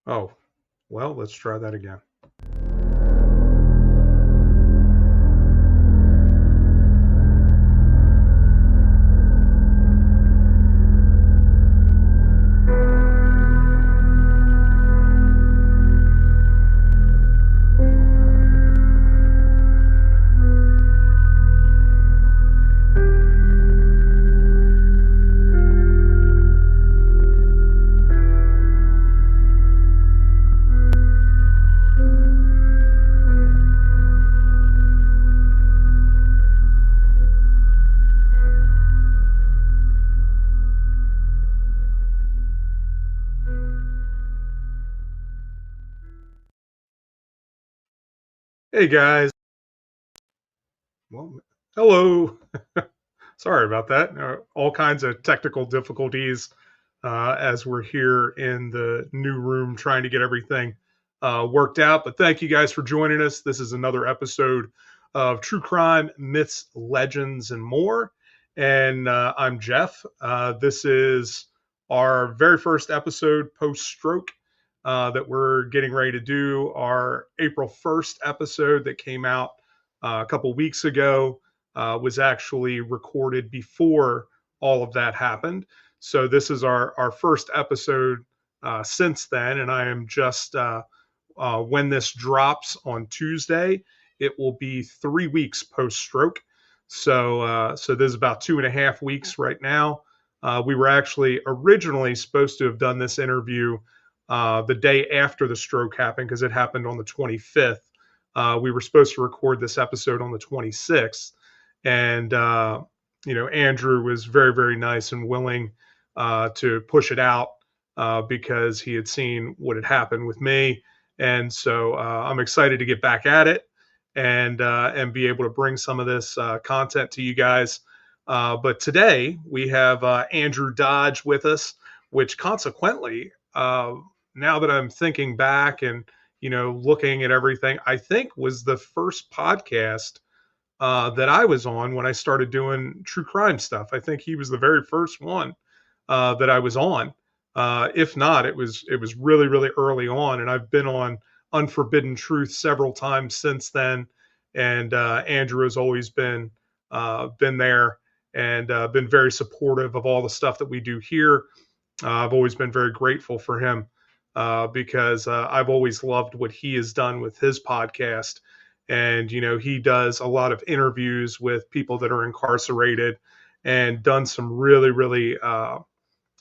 Oh, well, let's try that again. Hey guys. Well, hello. Sorry about that. All kinds of technical difficulties as we're here in the new room trying to get everything worked out. But thank you guys for joining us. This is another episode of True Crime, Myths, Legends, and More. And I'm Jeff. This is our very first episode post stroke that we're getting ready to do. Our April 1st episode that came out a couple weeks ago was actually recorded before all of that happened. So this is our first episode since then, and I am just when this drops on Tuesday, it will be 3 weeks post stroke. So this is about 2.5 weeks right now. We were actually originally supposed to have done this interview the day after the stroke happened because it happened on the 25th. We were supposed to record this episode on the 26th, and Andrew was very, very nice and willing to push it out because he had seen what had happened with me, and so I'm excited to get back at it and be able to bring some of this content to you guys. But today we have Andrew Dodge with us, which consequently, now that I'm thinking back and looking at everything, I think was the first podcast that I was on when I started doing true crime stuff. I think he was the very first one that I was on. If not, it was really really early on, and I've been on Unforbidden Truth several times since then. And Andrew has always been there and been very supportive of all the stuff that we do here. I've always been very grateful for him because I've always loved what he has done with his podcast. And, he does a lot of interviews with people that are incarcerated and done some really, really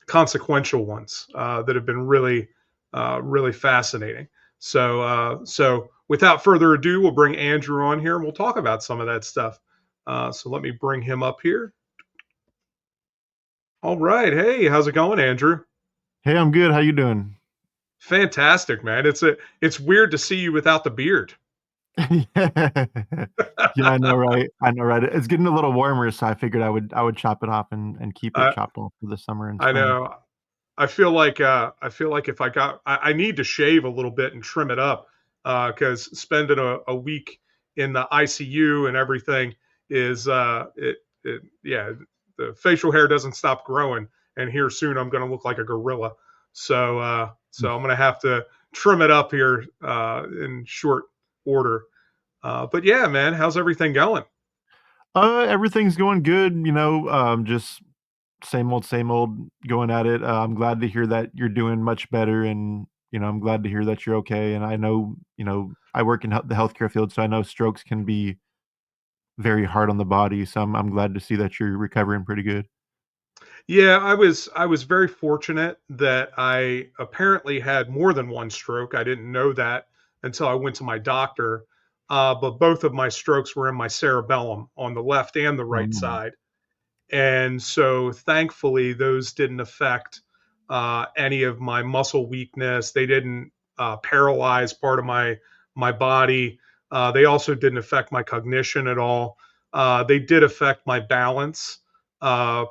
consequential ones that have been really, really fascinating. So without further ado, we'll bring Andrew on here and we'll talk about some of that stuff. So let me bring him up here. All right. Hey, how's it going, Andrew? Hey, I'm good. How you doing? Fantastic, man. It's weird to see you without the beard. Yeah, I know, right? I know, right? It's getting a little warmer, so I figured I would chop it off and keep it I chopped off for the summer and I spring. know. I feel like if I need to shave a little bit and trim it up because spending a week in the ICU and everything is yeah, the facial hair doesn't stop growing, and here soon I'm going to look like a gorilla. So I'm going to have to trim it up here in short order. But yeah, man, how's everything going? Everything's going good, just same old going at it. I'm glad to hear that you're doing much better, and I'm glad to hear that you're okay. And I know, I work in the healthcare field, so I know strokes can be very hard on the body. So I'm glad to see that you're recovering pretty good. Yeah, I was very fortunate that I apparently had more than one stroke. I didn't know that until I went to my doctor. But both of my strokes were in my cerebellum on the left and the right Um, side. And so thankfully those didn't affect any of my muscle weakness. They didn't paralyze part of my body. They also didn't affect my cognition at all. They did affect my balance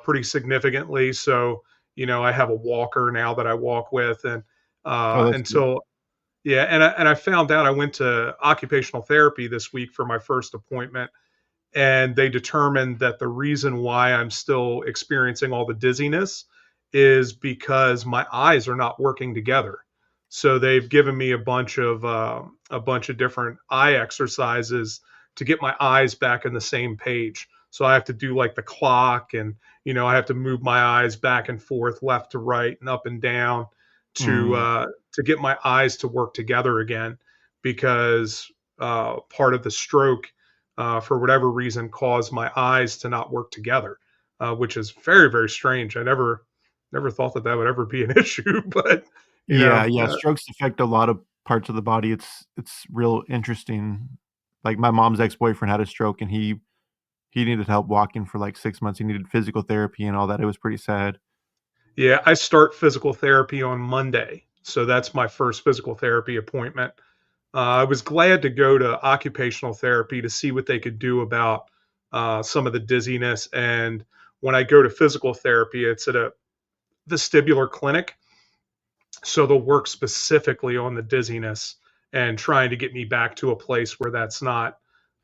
pretty significantly. So I have a walker now that I walk with, and oh, that's good. until yeah, and I found out I went to occupational therapy this week for my first appointment, and they determined that the reason why I'm still experiencing all the dizziness is because my eyes are not working together. So they've given me a bunch of different eye exercises to get my eyes back in the same page. So I have to do like the clock, and I have to move my eyes back and forth, left to right, and up and down Mm. to get my eyes to work together again, because part of the stroke, for whatever reason, caused my eyes to not work together, which is very, very strange. I never thought that that would ever be an issue, but you Yeah, know, yeah, strokes affect a lot of parts of the body. It's real interesting. Like, my mom's ex-boyfriend had a stroke, and he needed help walking for, like, 6 months. He needed physical therapy and all that. It was pretty sad. yeah, I start physical therapy on Monday, so that's my first physical therapy appointment. I was glad to go to occupational therapy to see what they could do about some of the dizziness. And when I go to physical therapy, it's at a vestibular clinic, so they'll work specifically on the dizziness and trying to get me back to a place where that's not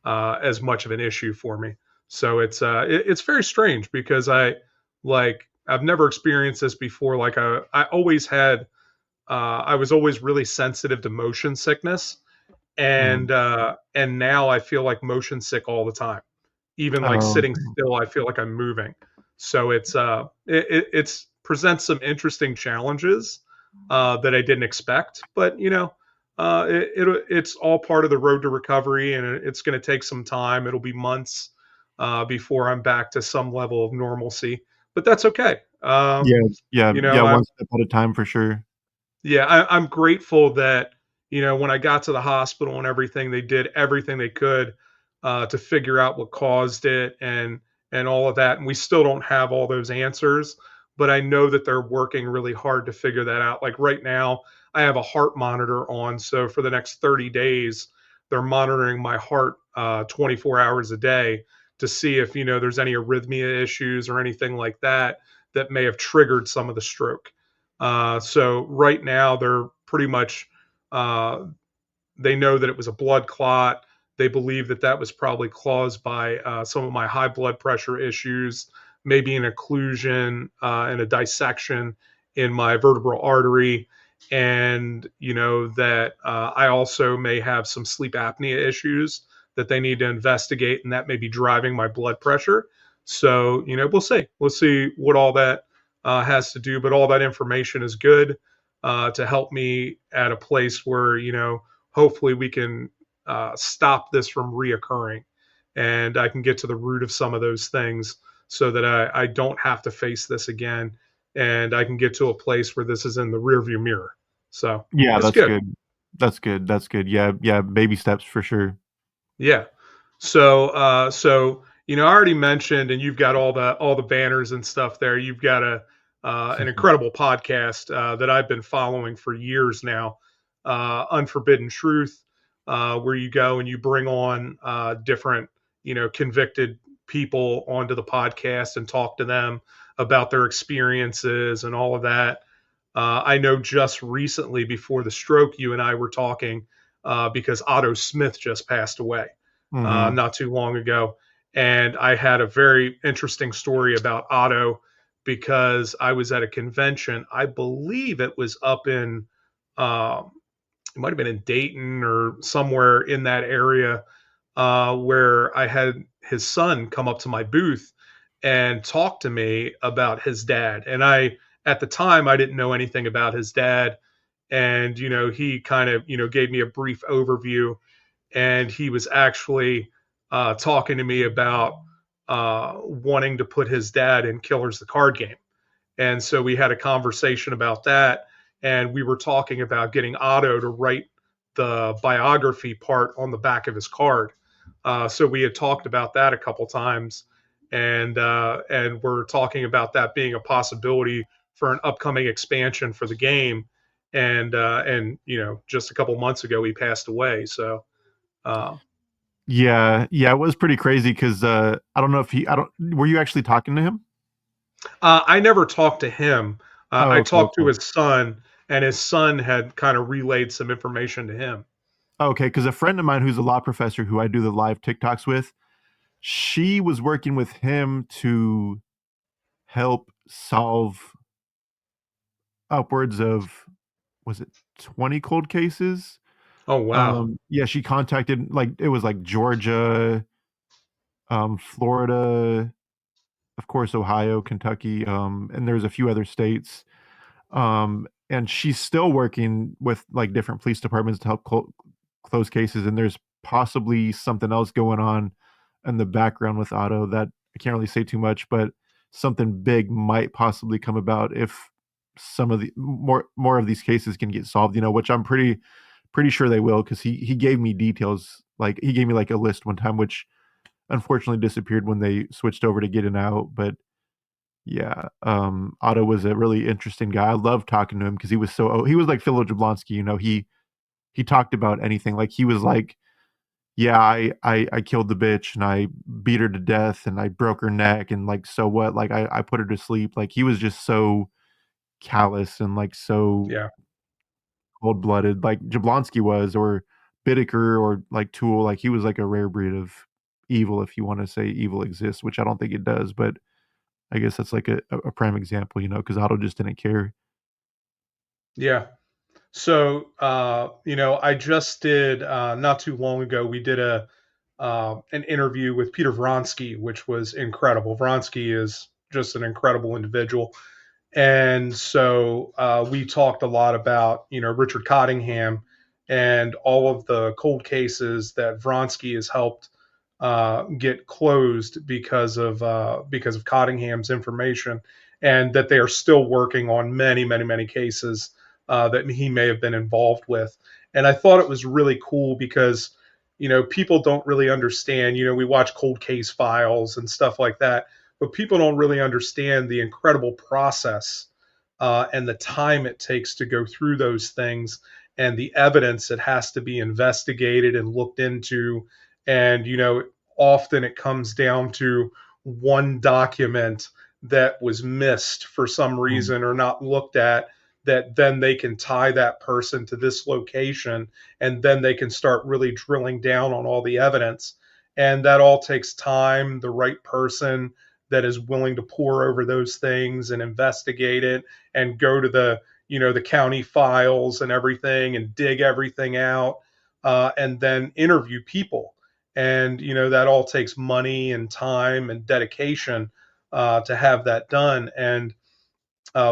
as much of an issue for me. So it's very strange because I've never experienced this before. Like I always had I was always really sensitive to motion sickness, Mm. and now I feel like motion sick all the time. Even like Oh, sitting still, I feel like I'm moving. So it's presents some interesting challenges that I didn't expect, but it's all part of the road to recovery, and it's going to take some time. It'll be months before I'm back to some level of normalcy, but that's okay. yeah, yeah, You yeah, know, one step at a time for sure. yeah, I'm grateful that when I got to the hospital and everything, they did everything they could to figure out what caused it, and all of that. And we still don't have all those answers, but I know that they're working really hard to figure that out. Like right now, I have a heart monitor on, so for the next 30 days, they're monitoring my heart 24 hours a day to see if there's any arrhythmia issues or anything like that that may have triggered some of the stroke. So right now they're pretty much uh, they know that it was a blood clot. They believe that that was probably caused by some of my high blood pressure issues, maybe an occlusion and a dissection in my vertebral artery, and that I also may have some sleep apnea issues that they need to investigate, and that may be driving my blood pressure. So we'll see what all that has to do, but all that information is good to help me at a place where hopefully we can stop this from reoccurring, and I can get to the root of some of those things so that I don't have to face this again, and I can get to a place where this is in the rearview mirror. So Yeah, it's that's good. good. That's good, that's good. Yeah, yeah, baby steps for sure. Yeah. So I already mentioned, and you've got all the banners and stuff there. You've got an incredible podcast that I've been following for years now, Unforbidden Truth, where you go and you bring on different convicted people onto the podcast and talk to them about their experiences and all of that. I know just recently before the stroke, you and I were talking because Otto Smith just passed away Mhm. not too long ago. And I had a very interesting story about Otto because I was at a convention. I believe it was up in, um, it might have been in Dayton or somewhere in that area, where I had his son come up to my booth and talk to me about his dad. And at the time, I didn't know anything about his dad. And, he kind of, gave me a brief overview, and he was actually talking to me about wanting to put his dad in Killers the Card Game. And so we had a conversation about that, and we were talking about getting Otto to write the biography part on the back of his card. So we had talked about that a couple times, and we're talking about that being a possibility for an upcoming expansion for the game. And just a couple months ago he passed away. So uh, Yeah, yeah, it was pretty crazy 'cause, I don't know if he I don't were you actually talking to him? I never talked to him. Oh, I okay, talked to okay. his son, and his son had kind of relayed some information to him. Okay, because a friend of mine who's a law professor who I do the live TikToks with, she was working with him to help solve upwards of was it 20 cold cases? Oh wow. Yeah, she contacted, like, it was like Georgia, Florida, of course, Ohio, Kentucky, and there's a few other states. And she's still working with like different police departments to help close cases. And there's possibly something else going on in the background with Otto that I can't really say too much, but something big might possibly come about if some of the more of these cases can get solved. Which I'm pretty sure they will, because he gave me details. Like, he gave me like a list one time, which unfortunately disappeared when they switched over to Getting Out. But yeah, Otto was a really interesting guy. I loved talking to him because he was like Philip Jablonski. He talked about anything. Like, he was like, yeah, I killed the bitch and I beat her to death and I broke her neck, and like, so what? Like, I put her to sleep. Like, he was just so callous and like so Yeah. cold blooded, like Jablonski was, or Bittaker, or like Tool. Like, he was like a rare breed of evil, if you want to say evil exists, which I don't think it does, but I guess that's like a prime example, because Otto just didn't care. Yeah. So, I just did not too long ago. We did an interview with Peter Vronsky, which was incredible. Vronsky is just an incredible individual, and so we talked a lot about Richard Cottingham and all of the cold cases that Vronsky has helped get closed because of Cottingham's information, and that they are still working on many, many, many cases that he may have been involved with. And I thought it was really cool because people don't really understand. We watch cold case files and stuff like that, but people don't really understand the incredible process and the time it takes to go through those things, and the evidence that has to be investigated and looked into. And often it comes down to one document that was missed for some Mm, reason or not looked at, that then they can tie that person to this location, and then they can start really drilling down on all the evidence. And that all takes time, the right person that is willing to pore over those things and investigate it and go to the county files and everything and dig everything out, and then interview people. And that all takes money and time and dedication to have that done. And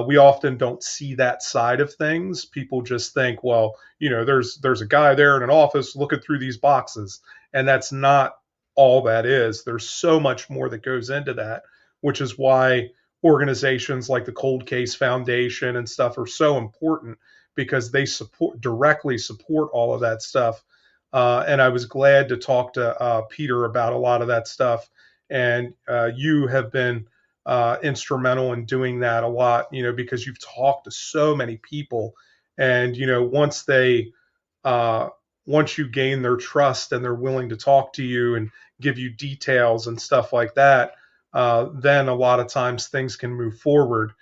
we often don't see that side of things. People just think, well, there's a guy there in an office looking through these boxes, and that's not all that is. There's so much more that goes into that, which is why organizations like the Cold Case Foundation and stuff are so important, because they directly support all of that stuff. And I was glad to talk to Peter about a lot of that stuff. And you have been instrumental in doing that a lot, because you've talked to so many people. And uh, once you gain their trust and they're willing to talk to you and give you details and stuff like that, then a lot of times things can move forward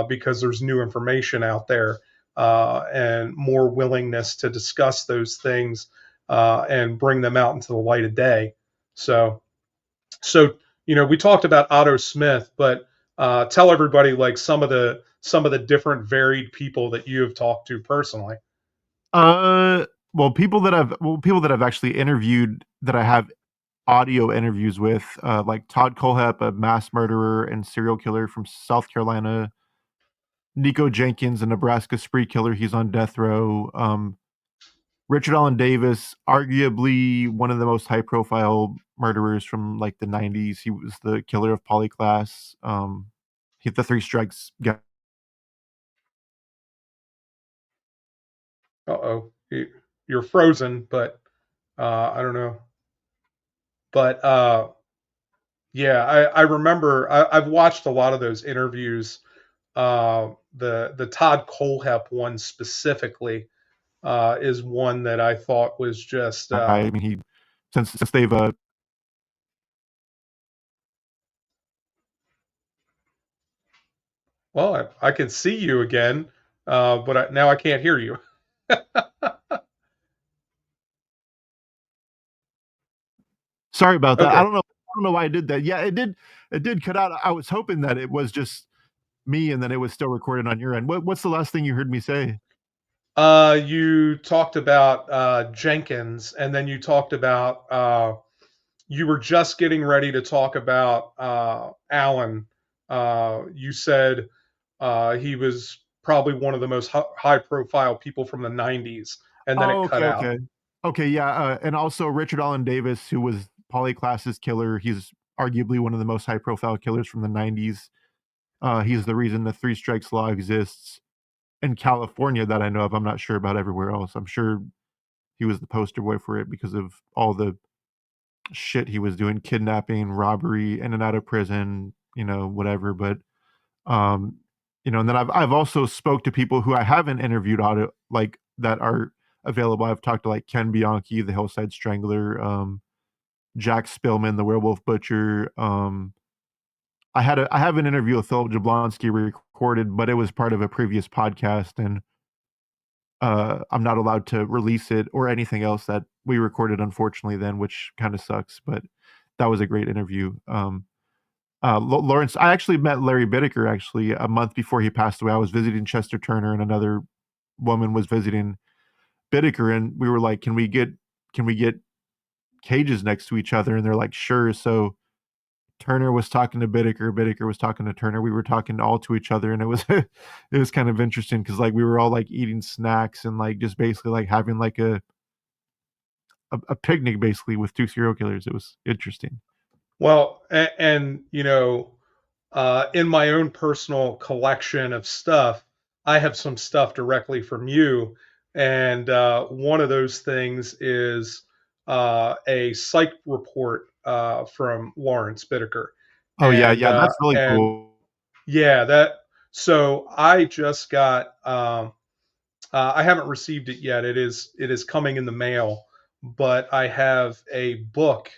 because there's new information out there, and more willingness to discuss those things and bring them out into the light of day. So, we talked about Otto Smith, but tell everybody like some of the different varied people that you have talked to personally. Uh, people that I've actually interviewed, that I have audio interviews with, like Todd Colehep, a mass murderer and serial killer from South Carolina. Nico Jenkins, a Nebraska spree killer, he's on death row. Richard Allen Davis, arguably one of the most high profile murderers from like the 90s. He was the killer of Polyclass. Hit the three strikes guy. Uh-oh, you're frozen, but I don't know. But yeah, I remember I've watched a lot of those interviews. The Todd Colehep one specifically is one that I thought was just I mean, he since they've well, I can see you again, but now I can't hear you. sorry about that. Okay. I don't know why I did that. Yeah, it did cut out. I was hoping that it was just me and then it was still recorded on your end. What's the last thing you heard me say? You talked about Jenkins, and then you talked about you were just getting ready to talk about Allen. You said he was probably one of the most high profile people from the 90s, and then it Oh, cut okay, out. okay. Okay, yeah, and also Richard Allen Davis, who was Polyclass's killer. He's arguably one of the most high profile killers from the 90s. He's the reason the three strikes law exists in California that I know of. I'm not sure about everywhere else. I'm sure he was the poster boy for it because of all the shit he was doing, kidnapping, robbery, in and out of prison, whatever. But um, and then I've also spoke to people who I haven't interviewed audio like that are available. I've talked to like Ken Bianchi, the Hillside Strangler, Jack Spillman, the Werewolf Butcher. I have an interview with Philip Jablonski recorded, but it was part of a previous podcast, and I'm not allowed to release it or anything else that we recorded, unfortunately, then, which kind of sucks. But that was a great interview. Lawrence, I actually met Larry Bittaker actually a month before he passed away. I was visiting Chester Turner, and another woman was visiting Bittaker, and we were like, "Can we get cages next to each other?" And they're like, "Sure." So Turner was talking to Bittaker, Bittaker was talking to Turner. We were talking all to each other, and it was it was kind of interesting because like we were all like eating snacks and like just basically like having like a picnic basically with two serial killers. It was interesting. Well, and in my own personal collection of stuff, I have some stuff directly from you, and one of those things is a psych report from Lawrence Bittaker, Oh yeah, yeah, that's really and cool. yeah, that. So I just got. I haven't received it yet. It is coming in the mail, but I have a book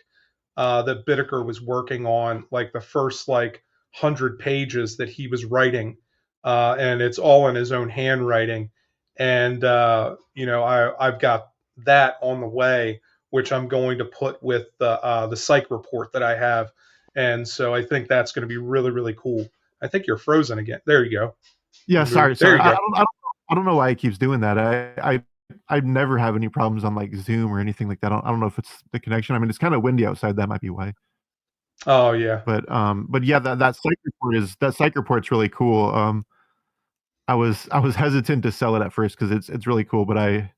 that Bittaker was working on, like the first like 100 pages that he was writing, and it's all in his own handwriting. And I've got that on the way, which I'm going to put with the psych report that I have, and so I think that's going to be really really cool. I think you're frozen again. There you go. Yeah, Remove. sorry, There sorry. you I go. don't, I don't, I don't know why it keeps doing that. I never have any problems on like Zoom or anything like that. I don't know if it's the connection. I mean, it's kind of windy outside. That might be why. Oh yeah, But yeah, that psych report's really cool. I was hesitant to sell it at first because it's really cool, but I'm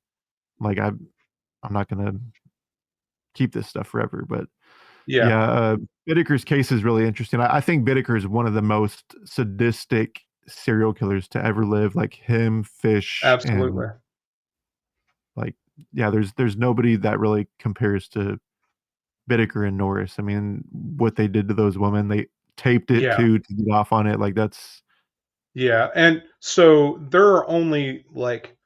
not gonna keep this stuff forever. But yeah, yeah, Bittaker's case is really interesting. I think Bittaker is one of the most sadistic serial killers to ever live. Like him, Fish, and absolutely. like yeah, there's nobody that really compares to Bittaker and Norris. I mean, what they did to those women, they taped it Yeah. too to get off on it. Like that's Yeah, and so there are only like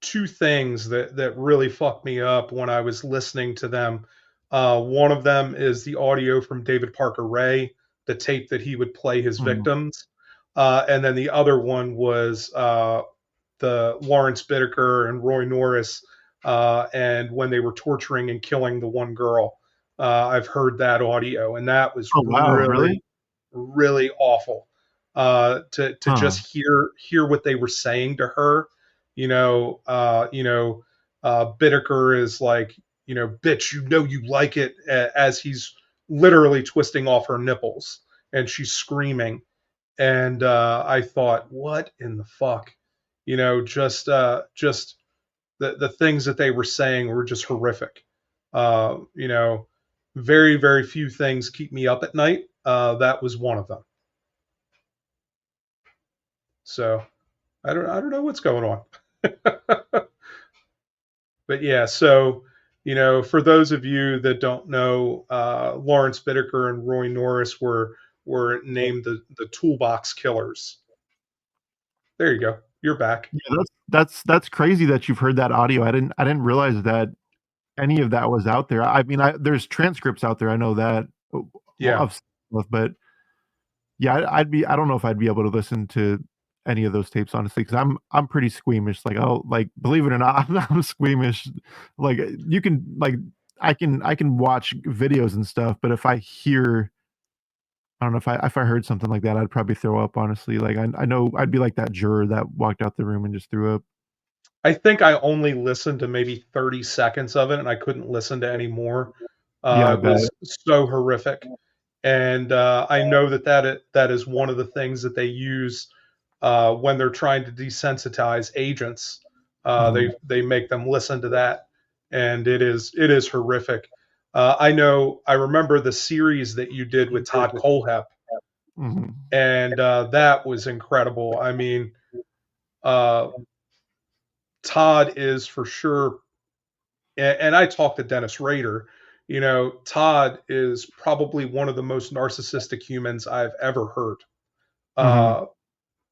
two things that really fucked me up when I was listening to them. One of them is the audio from David Parker Ray, the tape that he would play his mm. victims, and then the other one was the Lawrence Bittaker and Roy Norris, and when they were torturing and killing the one girl. I've heard that audio, and that was Oh wow, really? really, really awful. To Huh. just hear what they were saying to her, Bittaker is like, bitch, you like it, as he's literally twisting off her nipples, and she's screaming, and I thought, what in the fuck, just the things that they were saying were just horrific. Uh, you know, very very few things keep me up at night. That was one of them. So I don't know what's going on. But yeah, so for those of you that don't know, Lawrence Bittaker and Roy Norris were named the Toolbox Killers. There you go. You're back. Yeah, that's crazy that you've heard that audio. I didn't realize that any of that was out there. I mean, there's transcripts out there. I know that Yeah. of stuff, but yeah, I don't know if I'd be able to listen to any of those tapes honestly because I'm pretty squeamish. Like, oh, like believe it or not, I'm squeamish. Like you can like I can watch videos and stuff, but if I hear I don't know if I heard something like that, I'd probably throw up honestly. Like I know I'd be like that juror that walked out the room and just threw up. I think I only listened to maybe 30 seconds of it, and I couldn't listen to any more. Yeah, I It bet. was so horrific, and I know that that is one of the things that they use when they're trying to desensitize agents. Mhm. They make them listen to that, and it is horrific. I remember the series that you did with Todd Colehep, Mhm. and that was incredible. I mean, uh, Todd is for sure, and I talked to Dennis Rader. You know, Todd is probably one of the most narcissistic humans I've ever heard. Mhm. Uh,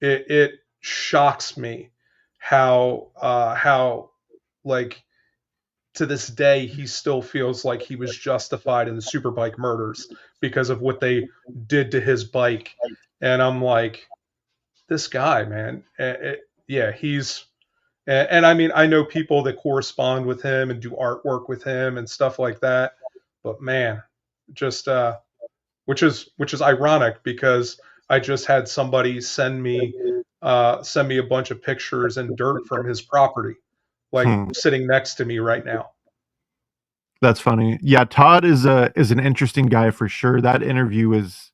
it shocks me how like to this day he still feels like he was justified in the Superbike murders because of what they did to his bike, and I'm like, this guy, man, yeah, and I mean, I know people that correspond with him and do artwork with him and stuff like that, but man, just which is ironic because I just had somebody send me a bunch of pictures and dirt from his property, like Hmm. sitting next to me right now. That's funny. Yeah, Todd is an interesting guy for sure. That interview is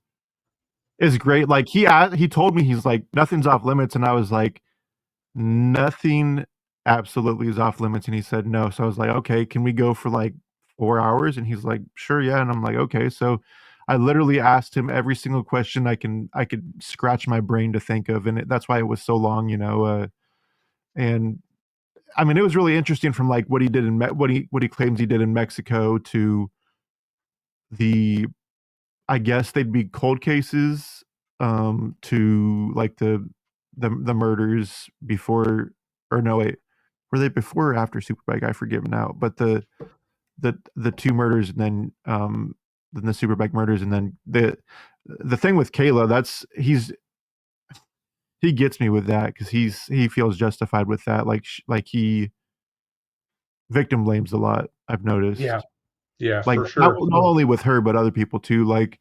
great. Like he told me he's like nothing's off limits, and I was like nothing absolutely is off limits, and he said no. So I was like, okay, can we go for like 4 hours? And he's like, sure, yeah. And I'm like, okay. So I literally asked him every single question I could scratch my brain to think of, and that's why it was so long, you know. And I mean, it was really interesting from like what he did in what he claims he did in Mexico to the I guess they'd be cold cases, to like the murders before or no, wait, were they before or after Superbike? I forget now, but the 2 murders and then the Superbike murders and then the thing with Kayla, that's he gets me with that because he feels justified with that, like like he victim blames a lot, I've Yeah, noticed. yeah, Like, for sure. not only with her, but other people too, like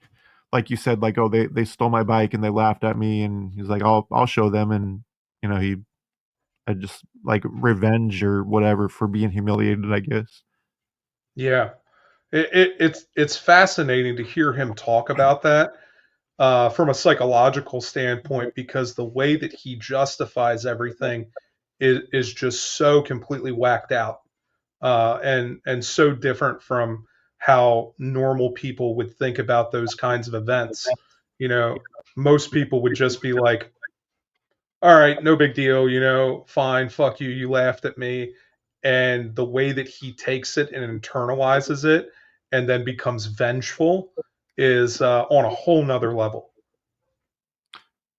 you said, like, "Oh, they stole my bike and they laughed at me," and he's like, I'll show them," and, you know, he I just like, revenge or whatever for being humiliated, I guess. Yeah, it's fascinating to hear him talk about that from a psychological standpoint because the way that he justifies everything is just so completely whacked out and so different from how normal people would think about those kinds of events. You know, most people would just be like, all right, no big deal, fine, fuck you, you laughed at me. And the way that he takes it and internalizes it and then becomes vengeful is on a whole nother level.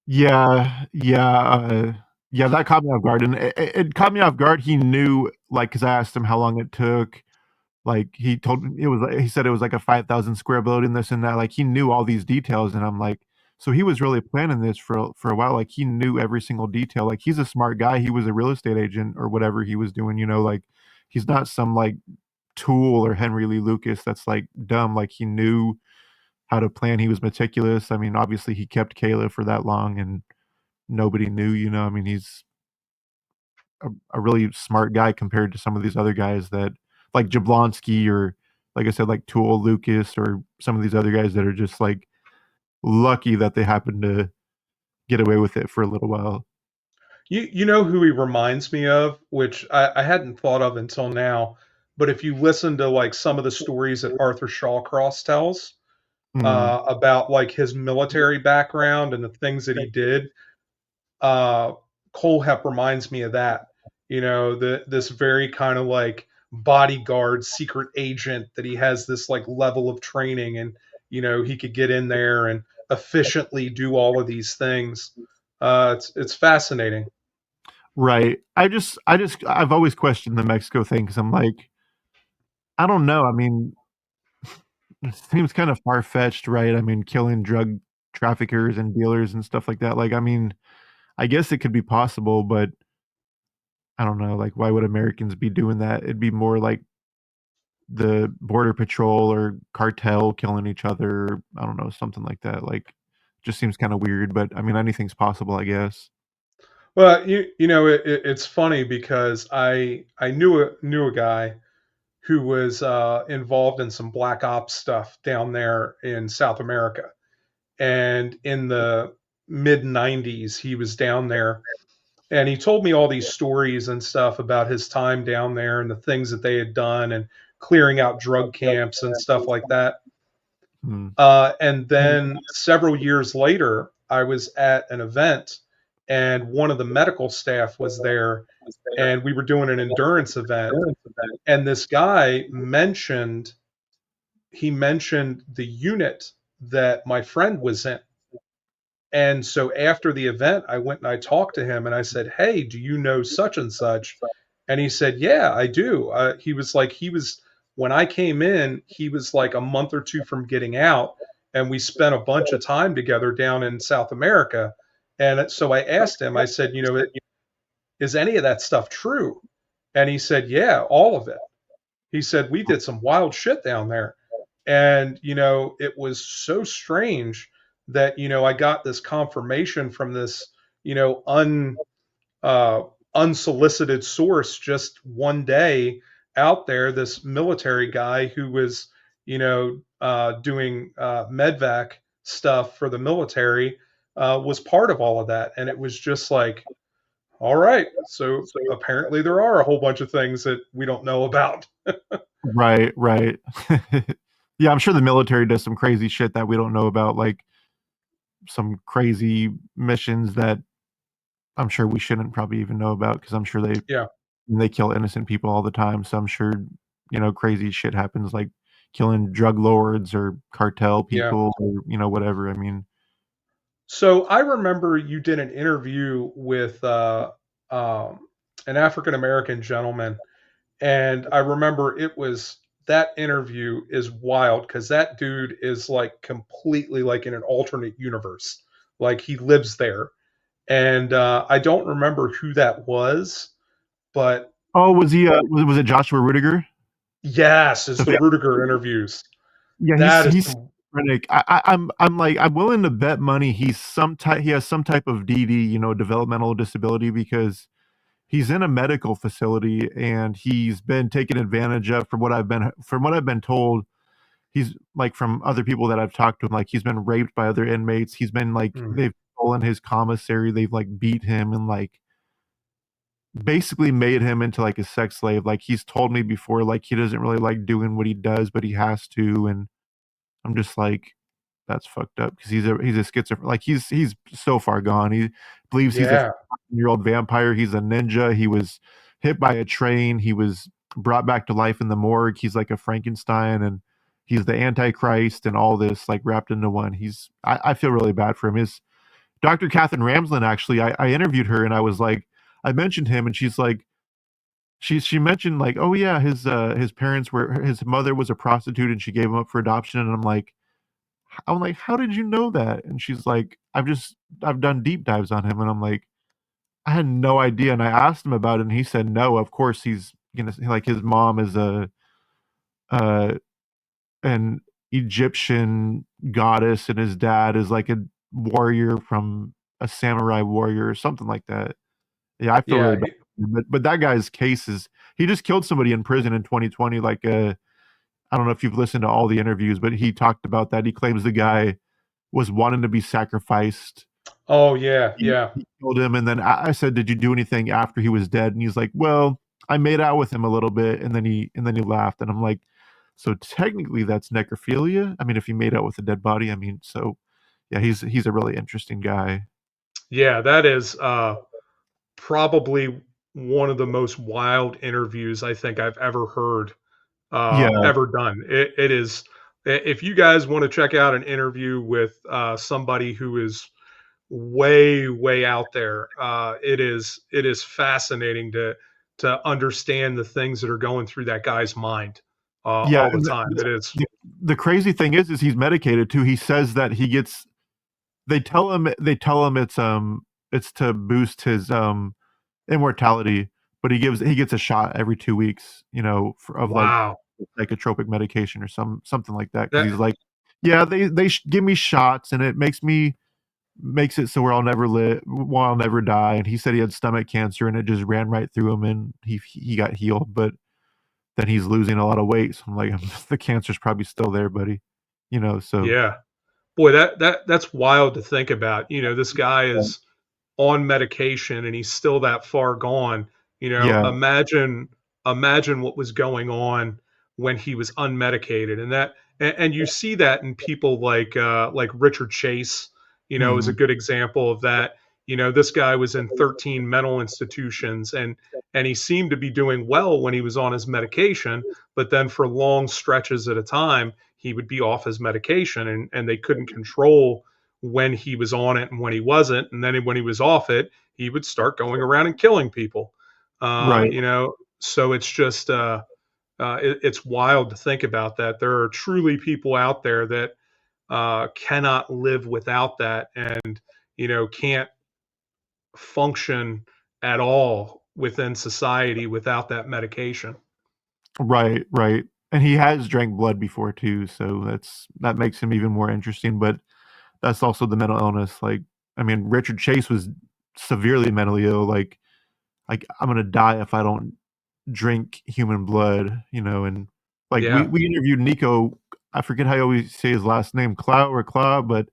Yeah, yeah, that caught me off guard, and it caught me off guard, he knew, like, because I asked him how long it took. Like, he told me it was like he said it was like a 5,000 square building, this and that, like, he knew all these details, and I'm like, so he was really planning this for a while, like, he knew every single detail, like, he's a smart guy, he was a real estate agent or whatever he was doing, you know, like, he's not some, like, tool or Henry Lee Lucas that's, like, dumb, like, he knew how to plan, he was meticulous, I mean, obviously, he kept Kayla for that long and nobody knew, you know, I mean, he's a really smart guy compared to some of these other guys that like Jablonski or like I said, like Tool Lucas or some of these other guys that are just like lucky that they happen to get away with it for a little while. You know who he reminds me of, which I hadn't thought of until now, but if you listen to like some of the stories that Arthur Shawcross tells Mm. about like his military background and the things that he did, uh, Colehep reminds me of that. This very kind of like bodyguard, secret agent that he has this like level of training, and he could get in there and efficiently do all of these things. It's fascinating. Right. I've always questioned the Mexico thing because I'm like, I don't know. I mean, it seems kind of far fetched, right? I mean, killing drug traffickers and dealers and stuff like that. Like, I mean, I guess it could be possible, but I don't know. Like, why would Americans be doing that? It'd be more like the border patrol or cartel killing each other, I don't know, something like that, like, just seems kinda weird, but, I mean, anything's possible, I guess. Well, it's funny because I knew a guy who was involved in some black ops stuff down there in South America, and in the mid '90s he was down there, and he told me all these stories and stuff about his time down there and the things that they had done and clearing out drug camps and stuff like that. Mm. And then several years later, I was at an event, and one of the medical staff was there, and we were doing an endurance event. And this guy mentioned he mentioned the unit that my friend was in. And so after the event, I went and I talked to him and I said, "Hey, do you know such and such?" And he said, "Yeah, I do." He was like, when I came in, he was like a month or two from getting out, and we spent a bunch of time together down in South America. And so I asked him, I said, "Is any of that stuff true?" And he said, "Yeah, all of it." He said, "We did some wild shit down there." And, it was so strange that, I got this confirmation from this, you know, un, unsolicited source just one day out there, this military guy who was, doing medvac stuff for the military, was part of all of that. And it was just like, all right, so apparently there are a whole bunch of things that we don't know about. Right, right. Yeah, I'm sure the military does some crazy shit that we don't know about, like some crazy missions that I'm sure we shouldn't probably even know about because I'm sure Yeah, they kill innocent people all the time. So I'm sure, crazy shit happens like killing drug lords or cartel yeah. people or, whatever. I mean, So I remember you did an interview with an African American gentleman, and I remember it was that interview is wild because that dude is like completely like in an alternate universe, like he lives there, and I don't remember who that was, but oh, was it Joshua Rudiger? yes, is the Yeah, Rudiger interviews. yeah, That is he's some, schizophrenic. I'm like I'm willing to bet money he has some type of DD, developmental disability because he's in a medical facility and he's been taken advantage of from what I've been told. He's like from other people that I've talked to him, like he's been raped by other inmates. He's been like mm, they've stolen his commissary, they've like beat him and like basically made him into like a sex slave. Like he's told me before, like he doesn't really like doing what he does, but he has to. And I'm just like, that's fucked up because he's a schizophrenic. Like he's so far gone. He believes he's a yeah, year old vampire. He's a ninja. He was hit by a train. He was brought back to life in the morgue. He's like a Frankenstein, and he's the Antichrist, and all this like wrapped into one. I feel really bad for him. His Dr. Catherine Ramsland actually, I interviewed her and I was like, I mentioned him, and she's like, she mentioned like, oh yeah, his parents were his mother was a prostitute and she gave him up for adoption, and I'm like, how did you know that? And she's like, I've done deep dives on him, and I'm like, I had no idea. And I asked him about it, and he said no. Of course, he's like his mom is a uh an Egyptian goddess, and his dad is like a warrior from a samurai warrior or something like that. Yeah, I feel really yeah, bad. But that guy's case is he just killed somebody in prison in 2020. Like I don't know if you've listened to all the interviews, but he talked about that. He claims the guy was wanting to be sacrificed. oh yeah, He yeah. he killed him, and then I said, "Did you do anything after he was dead?" And he's like, "Well, I made out with him a little bit," and then he laughed, and I'm like, "So technically, that's necrophilia? I mean, if he made out with a dead body, I mean, so yeah, he's a really interesting guy." Yeah, that is probably one of the most wild interviews I think I've ever heard, Yeah, ever done. It is, if you guys want to check out an interview with somebody who is way, way out there, it is fascinating to understand the things that are going through that guy's mind yeah, all the and time. It is, the crazy thing is he's medicated too. He says that he gets they tell him it's to boost his immortality, but he gets a shot every 2 weeks, of like wow. psychotropic medication or something like that. Because That he's like, "Yeah, they give me shots and it makes me makes it so where I'll never live, well, I'll never die. And he said he had stomach cancer, and it just ran right through him, and he got healed. But then he's losing a lot of weight. So I'm like, the cancer's probably still there, buddy. You know, so Yeah. Boy, that's wild to think about. This guy is on medication and he's still that far gone. yeah, Imagine what was going on when he was unmedicated, and you see that in people like Richard Chase. Is a hmm good example of that. This guy was in 13 mental institutions, and he seemed to be doing well when he was on his medication, but then for long stretches at a time he would be off his medication, and they couldn't control when he was on it and when he wasn't. And then when he was off it, he would start going around and killing people. right, So it's just it's wild to think about that. There are truly people out there that cannot live without that, and can't function at all within society without that medication. right, right. And he has drank blood before too, so that makes him even more interesting. But that's also the mental illness. Like, I mean, Richard Chase was severely mentally ill. Like I'm gonna die if I don't drink human blood, you know. And like we Yeah, we interviewed Nico. I forget how you always say his last name, Clow or Claw, but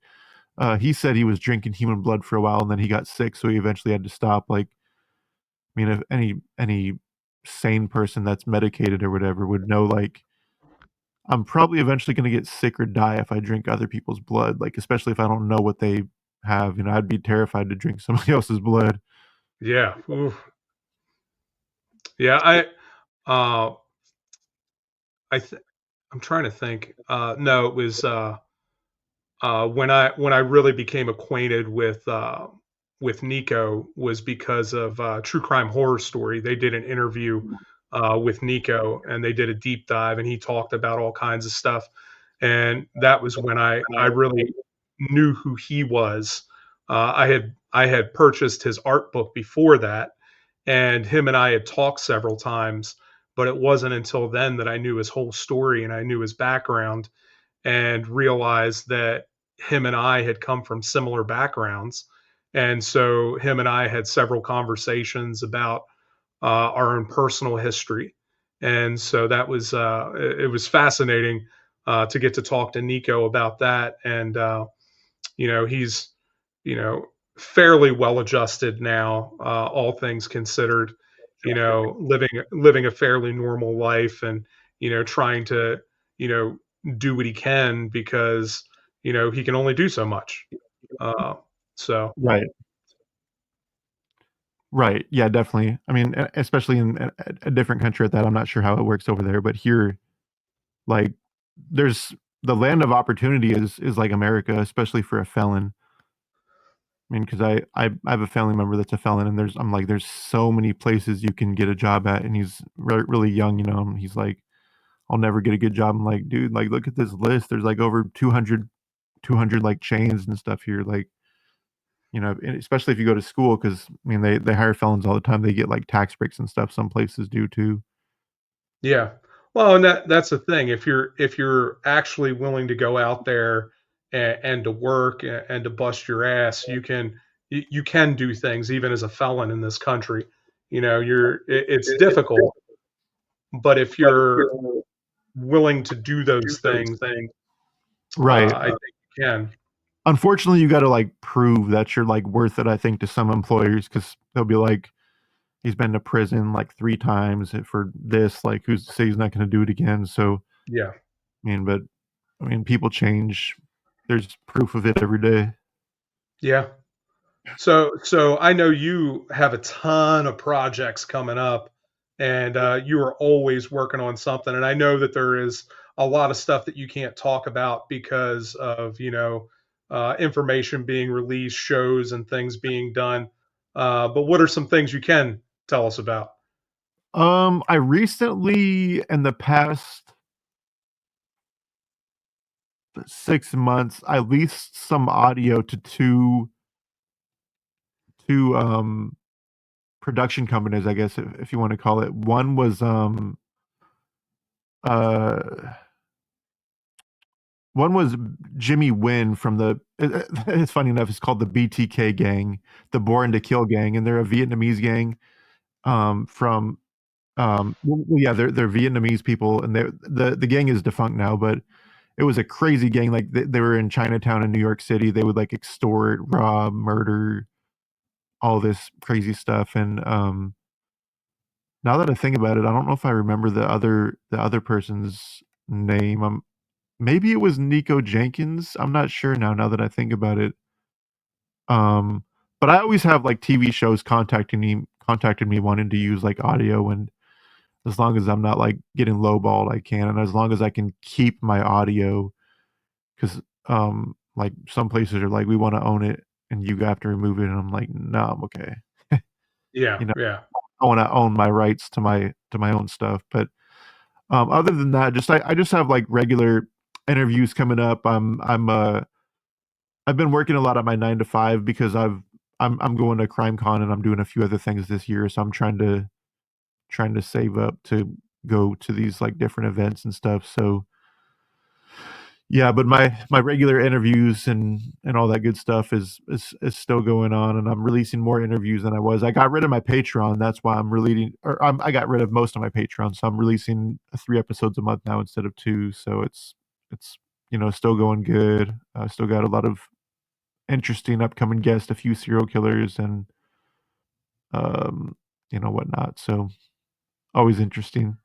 he said he was drinking human blood for a while, and then he got sick, so he eventually had to stop. Like, I mean, if any sane person that's medicated or whatever would know, like, I'm probably eventually gonna get sick or die if I drink other people's blood. Like, especially if I don't know what they have. You know, I'd be terrified to drink somebody else's blood. yeah, oof. Yeah. Uh, I th- I'm trying to think. No, it was when I really became acquainted with Nico was because of True Crime Horror Story. They did an interview with Nico, and they did a deep dive, and he talked about all kinds of stuff. And that was when I really knew who he was. I had purchased his art book before that, and him and I had talked several times, but it wasn't until then that I knew his whole story and I knew his background and realized that him and I had come from similar backgrounds. And so him and I had several conversations about our own personal history. And so that was it was fascinating to get to talk to Nico about that. And he's fairly well adjusted now, all things considered. Living a fairly normal life, and trying to you know do what he can because he can only do so much. Uh, so Right. Right. Yeah, definitely. I mean, especially in a different country at that. I'm not sure how it works over there, but here, like, there's the land of opportunity is like America, especially for a felon. I mean, because I have a family member that's a felon, and I'm like, there's so many places you can get a job at, and he's really young, you know. And he's like, I'll never get a good job. I'm like, dude, like, look at this list. There's like over 200 like chains and stuff here. Like, you know, and especially if you go to school, because I mean, they hire felons all the time. They get like tax breaks and stuff. Some places do too. yeah, well, and that's the thing. If you're actually willing to go out there and to work and to bust your ass, you can do things even as a felon in this country. It's difficult, but if you're willing to do those things, Right. I think you can. Unfortunately, you got to like prove that you're like worth it. I think to some employers, because they'll be like, he's been to prison like 3 times for this. Like, who's to say he's not going to do it again? So, Yeah. I mean, but I mean, people change. There's proof of it every day. Yeah. So I know you have a ton of projects coming up, and you are always working on something. And I know that there is a lot of stuff that you can't talk about because of information being released, shows and things being done. But what are some things you can tell us about? I recently, in the past 6 months, I leased some audio to two production companies, I guess, if you want to call it. One was uh one was Jimmy Wynn from it's funny enough, it's called the BTK gang, the Born to Kill gang, and they're a Vietnamese gang, from, well, yeah, they're Vietnamese people, and the gang is defunct now, but it was a crazy gang, like, they were in Chinatown in New York City, they would, like, extort, rob, murder, all this crazy stuff, and, now that I think about it, I don't know if I remember the other person's name, maybe it was Nico Jenkins, I'm not sure now that I think about it. Um, but I always have, like, TV shows contacted me wanting to use, like, audio, and as long as I'm not, like, getting lowballed, I can, and as long as I can keep my audio, 'cause, like, some places are like, "We wanna own it, and you have to remove it," and I'm like, "No, I'm okay." Yeah, You know, yeah, I wanna own my rights to my own stuff, but, other than that, I just have, like, regular interviews coming up. I've been working a lot at my 9 to 5 because I'm going to CrimeCon and I'm doing a few other things this year, so I'm trying to save up to go to these, like, different events and stuff, so yeah, but my regular interviews and all that good stuff is still going on, and I'm releasing more interviews than I was. I got rid of my Patreon, that's why I'm releasing, or I got rid of most of my Patreon, so I'm releasing 3 episodes a month now instead of 2, so it's, still going good. I still got a lot of interesting upcoming guests, a few serial killers and, um, whatnot, so always interesting.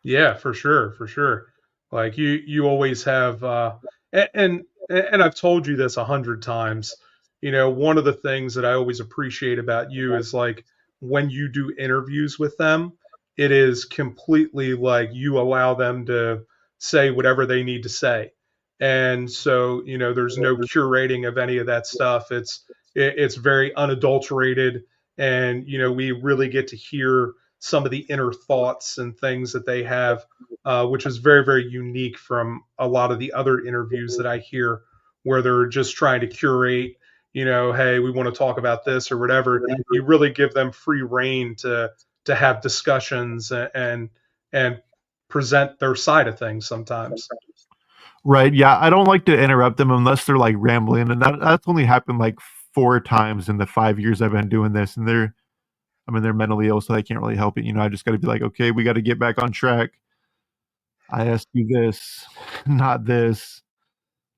yeah, for sure, for sure. Like you always have, and I've told you this 100 times. One of the things that I always appreciate about you is like when you do interviews with them, it is completely like you allow them to say whatever they need to say, and so there's no curating of any of that stuff. It's very unadulterated, and we really get to hear some of the inner thoughts and things that they have, which is very, very unique from a lot of the other interviews that I hear where they're just trying to curate, hey, we want to talk about this or whatever. You really give them free reign to have discussions and present their side of things sometimes. Right, yeah, I don't like to interrupt them unless they're, like, rambling, and that's only happened, like, 4 times in the 5 years I've been doing this, and they're mentally ill, so they can't really help it, I just gotta be like, "Okay, we gotta get back on track. I asked you this, not this."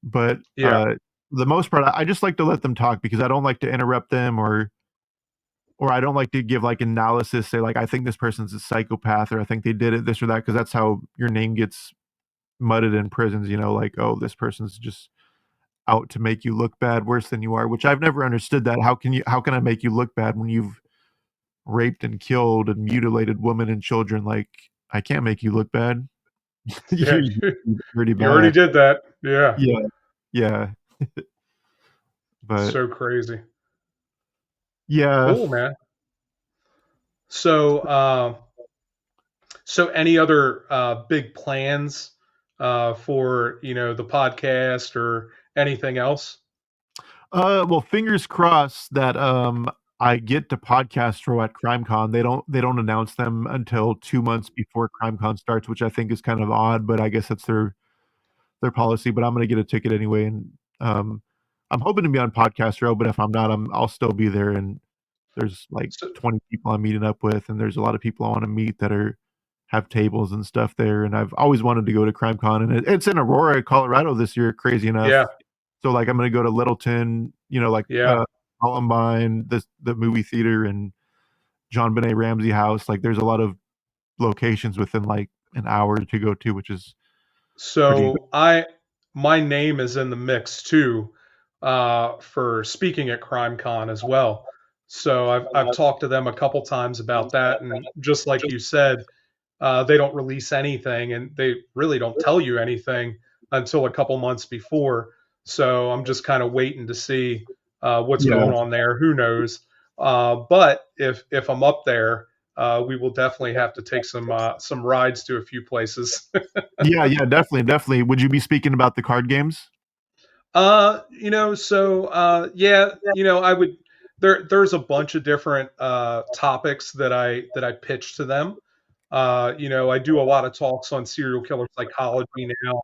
But, Yeah, for the most part, I just like to let them talk because I don't like to interrupt them or I don't like to give, like, analysis, say, like, "I think this person's a psychopath," or, "I think they did it this or that," because that's how your name gets mudded in prisons, like, "Oh, this person's just out to make you look bad worse than you are," which I've never understood that. How can I make you look bad when you've raped and killed and mutilated women and children? Like, I can't make you look bad. yeah, You're pretty you already bad. did that. Yeah, Yeah, yeah, but so crazy. yeah. Cool, man. So, any other big plans for the podcast or anything else? Well, fingers crossed that, I get to podcast row at CrimeCon. They don't announce them until 2 months before CrimeCon starts, which I think is kind of odd, but I guess that's their policy, but I'm gonna get a ticket anyway, and, I'm hoping to be on podcast row, but if I'm not, I'll still be there, and there's, like, So, 20 people I'm meeting up with, and there's a lot of people I wanna meet that have tables and stuff there, and I've always wanted to go to CrimeCon, and it's in Aurora, Colorado this year, crazy enough. yeah, So, like, I'm gonna go to Littleton, like, yeah. Columbine, the movie theater, and John Benet Ramsey House, like, there's a lot of locations within, like, an hour to go to, which is pretty. So my name is in the mix too for speaking at CrimeCon as well. So I've talked to them a couple times about that, and just like you said, they don't release anything, and they really don't tell you anything until a couple months before. So I'm just kind of waiting to see what's Yeah. going on there. Who knows? But if I'm up there, we will definitely have to take some rides to a few places. Yeah, yeah, definitely, definitely. Would you be speaking about the card games? Yeah, I would there's a bunch of different topics that I pitch to them. I do a lot of talks on serial killer psychology now,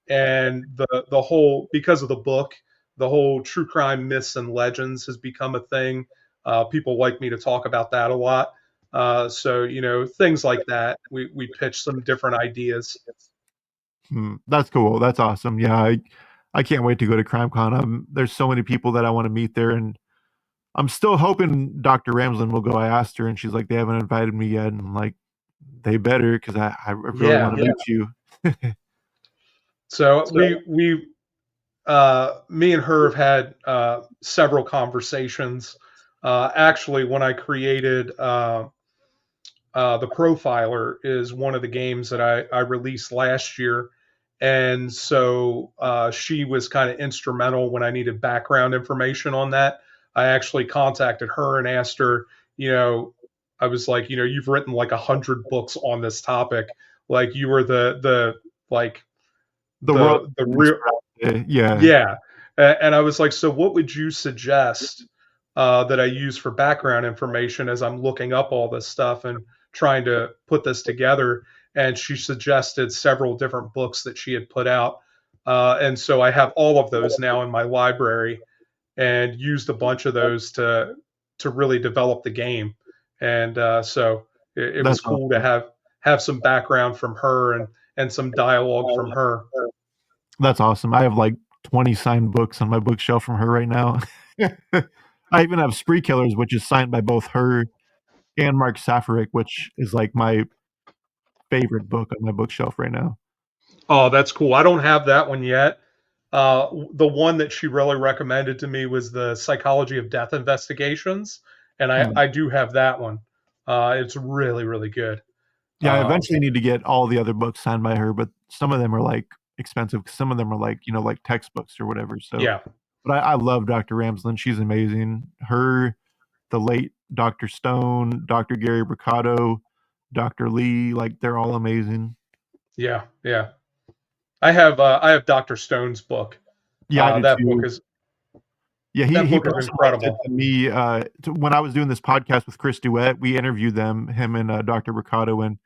and the whole, because of the book, the whole true crime myths and legends has become a thing. People like me to talk about that a lot. So things like that. We pitch some different ideas. That's cool. That's awesome. Yeah, I can't wait to go to CrimeCon. There's so many people that I want to meet there, and I'm still hoping Dr. Ramsland will go. I asked her, and she's like, they haven't invited me yet. And I'm like, they better, because I really want Yeah. to meet you. So me and her have had several conversations. Actually, when I created the Profiler, is one of the games that I released last year, and so she was kind of instrumental when I needed background information on that. I actually contacted her and asked her, I was like, you've written like 100 books on this topic, like you were the like The world the is real. yeah. Yeah. And I was like, so what would you suggest that I use for background information as I'm looking up all this stuff and trying to put this together? And she suggested several different books that she had put out. And so I have all of those now in my library, and used a bunch of those to really develop the game. And so it That's was cool to awesome. have some background from her, and some dialogue from her. That's awesome. I have like 20 signed books on my bookshelf from her right now. I even have Spree Killers, which is signed by both her and Mark Safaric, which is like my favorite book on my bookshelf right now. Oh, that's cool. I don't have that one yet. The one that she really recommended to me was the Psychology of Death Investigations, and I, Mm. I do have that one. It's really, really good. Yeah, I Um, eventually need to get all the other books signed by her, but some of them are like expensive. Some of them are like, like textbooks or whatever. So, yeah, but I love Dr. Ramsland. She's amazing. Her, the late Dr. Stone, Dr. Gary Bricado, Dr. Lee, like they're all amazing. yeah, yeah. I have Dr. Stone's book. Yeah, I do That book too. is Yeah, that he book is personalized it incredible. to me, when I was doing this podcast with Chris Duet, we interviewed them, him and, Dr. Ricardo, and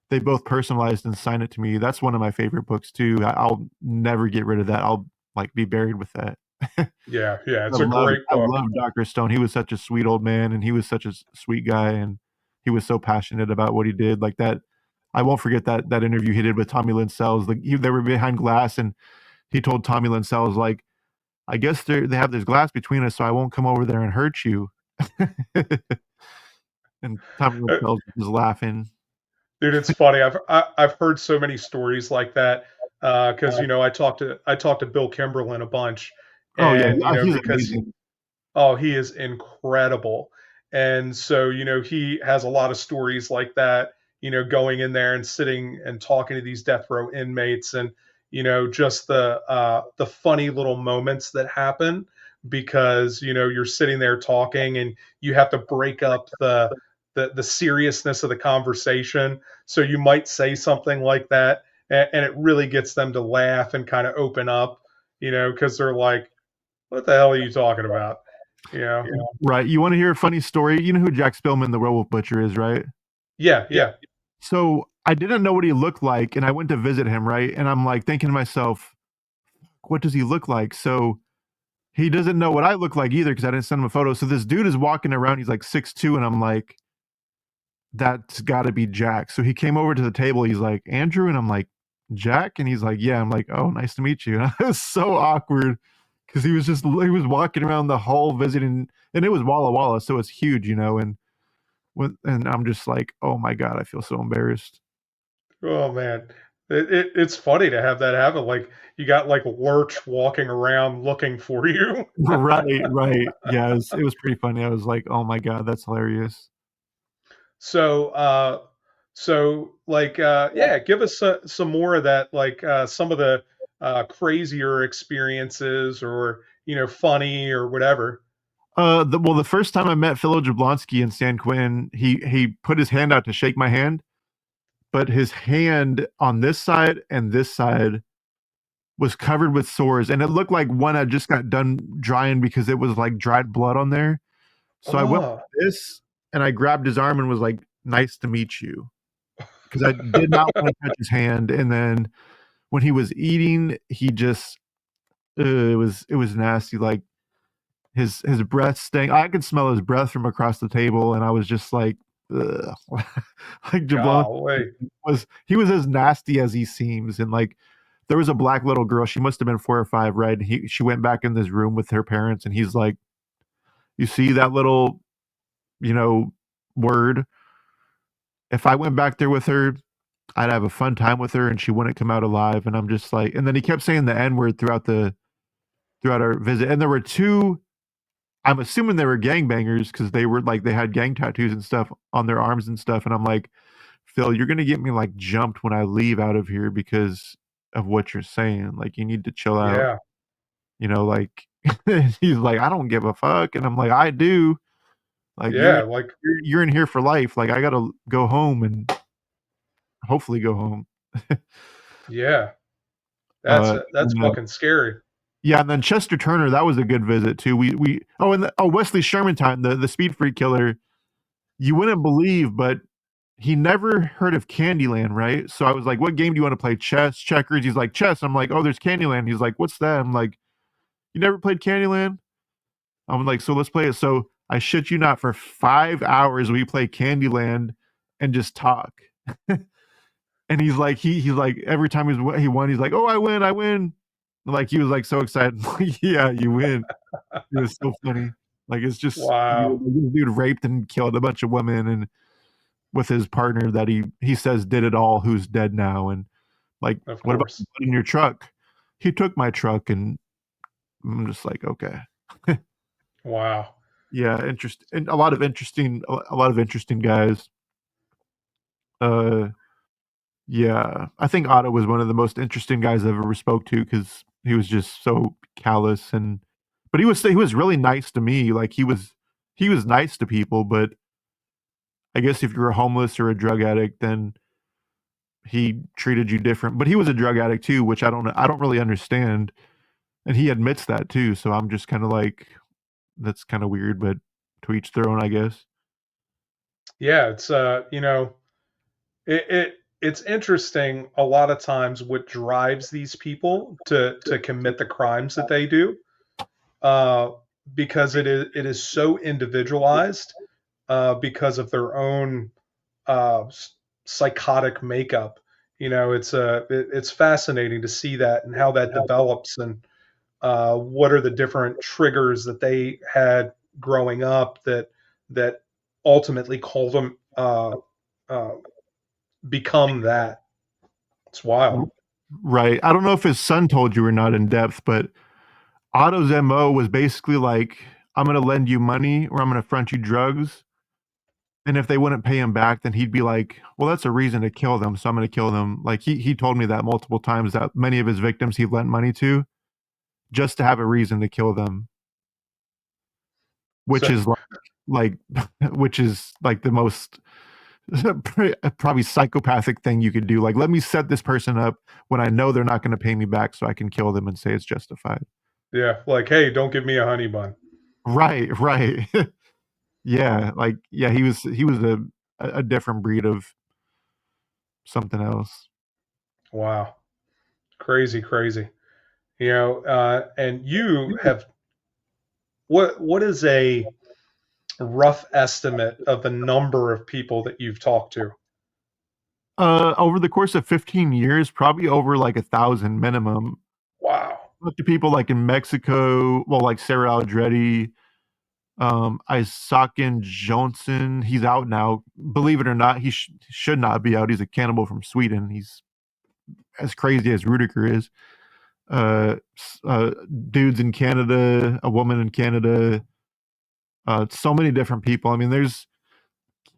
they both personalized and signed it to me. That's one of my favorite books too. I'll never get rid of that. I'll, like, be buried with that. Yeah, yeah. It's a great I book. love Dr. Stone. He was such a sweet old man, and he was such a sweet guy, and he was so passionate about what he did, like, that I won't forget that interview he did with Tommy Lynn Sells. Like, they were behind glass, and he told Tommy Lynn Sells, like, I guess they have this glass between us, so I won't come over there and hurt you. And Tommy Uh, Wiseau's just laughing. Dude, it's funny. I've heard so many stories like that, because I talked to Bill Kimberlin a bunch, Oh yeah, and he's because amazing. oh, he is incredible. And so, he has a lot of stories like that, going in there and sitting and talking to these death row inmates, and, just the funny little moments that happen, because, you're sitting there talking, and you have to break up the seriousness of the conversation. So you might say something like that, and it really gets them to laugh and kind of open up, because they're like, what the hell are you talking about? You know? Right. You want to hear a funny story? You know who Jack Spillman, the werewolf butcher, is, right? Yeah, yeah. So I didn't know what he looked like, and I went to visit him, right? And I'm like thinking to myself, what does he look like? So he doesn't know what I look like either because I didn't send him a photo. So this dude is walking around, he's like 6'2", and I'm like, that's got to be Jack. So he came over to the table. He's like, Andrew, and I'm like, Jack, and he's like, yeah. I'm like, oh, nice to meet you. And I was so awkward because he was walking around the hall visiting, and it was Walla Walla, so it's huge, and I'm just like, oh my god, I feel so embarrassed. Oh man, it's funny to have that happen. Like, you got like Lurch walking around looking for you. Right, right. Yeah, it was pretty funny. I was like, oh my god, that's hilarious. So, like, yeah, give us some more of that, like some of the crazier experiences, or funny or whatever. The first time I met Philo Jablonski in San Quentin, he put his hand out to shake my hand, but his hand on this side and this side was covered with sores, and it looked like one had just got done drying because it was like dried blood on there. So I went Oh, like this, and I grabbed his arm and was like, "Nice to meet you," because I did not want to touch his hand. And then when he was eating, he just it was nasty. Like his breath stank. I could smell his breath from across the table, and I was just like, ugh. Like Jablon Golly. he was as nasty as he seems, and like there was a black little girl. She must have been 4 or 5, right? And she went back in this room with her parents, and he's like, "You see that little, you know, word? If I went back there with her, I'd have a fun time with her, and she wouldn't come out alive." And I'm just like, and then he kept saying the N word throughout our visit, and there were two. I'm assuming they were gangbangers because they were like they had gang tattoos and stuff on their arms and stuff. And I'm like, Phil, you're gonna get me like jumped when I leave out of here because of what you're saying. Like, you need to chill out. Yeah. Like he's like, I don't give a fuck, and I'm like, I do. Like, Yeah. Like, you're in here for life. Like, I gotta go home and hopefully go home. yeah. That's And, fucking scary. yeah, and then Chester Turner, that was a good visit too. We Wesley Sherman time, the speed freak killer. You wouldn't believe, but he never heard of Candyland, right? So I was like, "What game do you want to play? Chess, checkers?" He's like, "Chess." I'm like, "Oh, there's Candyland." He's like, "What's that?" I'm like, "You never played Candyland?" I'm like, "So let's play it." So I shit you not, for 5 hours we play Candyland and just talk. And he's like every time he won, he's like, "Oh, I win, I win!" Like he was like so excited. Like, yeah, you win. It was so funny. Like it's just Wow. this dude raped and killed a bunch of women, and with his partner that he says did it all, who's dead now. And like, Of what about the course. blood in your truck? He took my truck, and I'm just like, okay. Wow. Yeah, and a lot of interesting guys. Uh, yeah, I think Otto was one of the most interesting guys I've ever spoke to because he was just so callous, and but he was really nice to me. Like he was nice to people, but I guess if you're a homeless or a drug addict, then he treated you different. But he was a drug addict too, which I don't really understand, and he admits that too. So I'm just kind of like, that's kind of weird, but to each their own, I guess. Yeah. It's it's interesting a lot of times what drives these people to commit the crimes that they do, uh, because it is so individualized, because of their own psychotic makeup. It's fascinating to see that and how that develops, and what are the different triggers that they had growing up that ultimately call them, uh, become that. It's wild. Right. I don't know if his son told you or not in depth, but Otto's MO was basically like, I'm going to lend you money or I'm going to front you drugs. And if they wouldn't pay him back, then he'd be like, well, that's a reason to kill them. So I'm going to kill them. Like he told me that multiple times that many of his victims he lent money to just to have a reason to kill them, which So is like, which is like the most probably psychopathic thing you could do. Like, let me set this person up when I know they're not going to pay me back so I can kill them and say it's justified. yeah, like, hey, don't give me a honey bun. Right, right. Yeah, like yeah, he was a different breed of something else. Wow, crazy, crazy. And you have, what is a rough estimate of the number of people that you've talked to? Over the course of 15 years, probably over like 1,000 minimum. Wow. Talked to people like in Mexico, well, like Sarah Aldretti, Isaacin Johnson. He's out now. Believe it or not, he should not be out. He's a cannibal from Sweden. He's as crazy as Rudiger is. Uh, uh, Dudes in Canada, a woman in Canada, so many different people. I mean, there's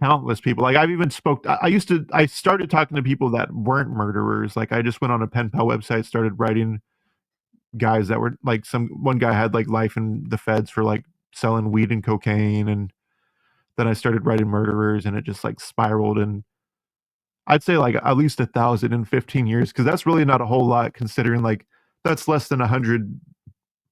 countless people. Like I've even spoke. I started talking to people that weren't murderers. Like I just went on a pen pal website, started writing guys that were like one guy had like life in the feds for like selling weed and cocaine, and then I started writing murderers, and it just like spiraled. And I'd say like at least 1,000 in 15 years because that's really not a whole lot considering like that's less than 100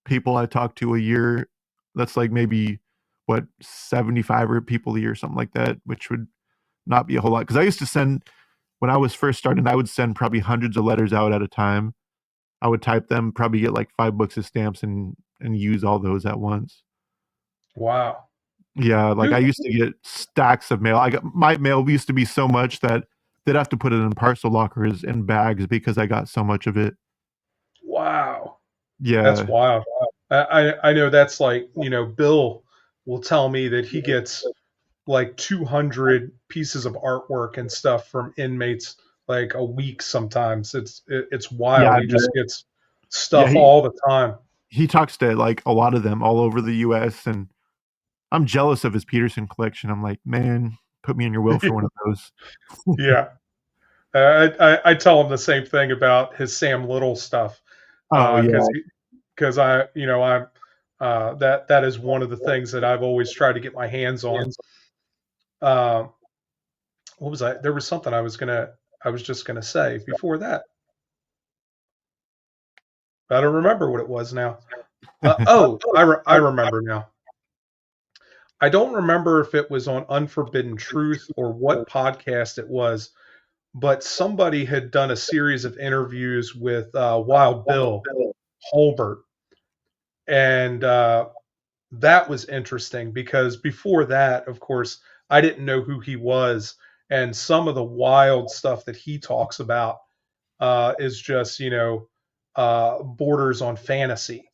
people I talk to a year. That's like maybe what 75 or people a year, something like that, which would not be a whole lot. Because I used to send when I was first starting, I would send probably hundreds of letters out at a time. I would type them, probably get like 5 books of stamps and use all those at once. Wow. Yeah, like I Dude, used to get stacks of mail. I got my mail used to be so much that they'd have to put it in parcel lockers and bags because I got so much of it. wow. That's Yeah. wild. I know that's like, Bill will tell me that he gets like 200 pieces of artwork and stuff from inmates like a week sometimes. It's Yeah, wild. I He bet. just gets Yeah, stuff all the time. he talks to like a lot of them all over the US, and I'm jealous of his Peterson collection. I'm like, "Man, put me in your will for one of those." Yeah. I tell him the same thing about his Sam Little stuff, Oh, yeah. because I'm that is one of the things that I've always tried to get my hands on. Uh, what was I? There was something I was just gonna say before that. I don't remember what it was now. I remember now. I don't remember if it was on Unforbidden Truth or what podcast it was, but somebody had done a series of interviews with Wild Bill Holbert, and that was interesting because before that, of course, I didn't know who he was, and some of the wild stuff that he talks about is just borders on fantasy,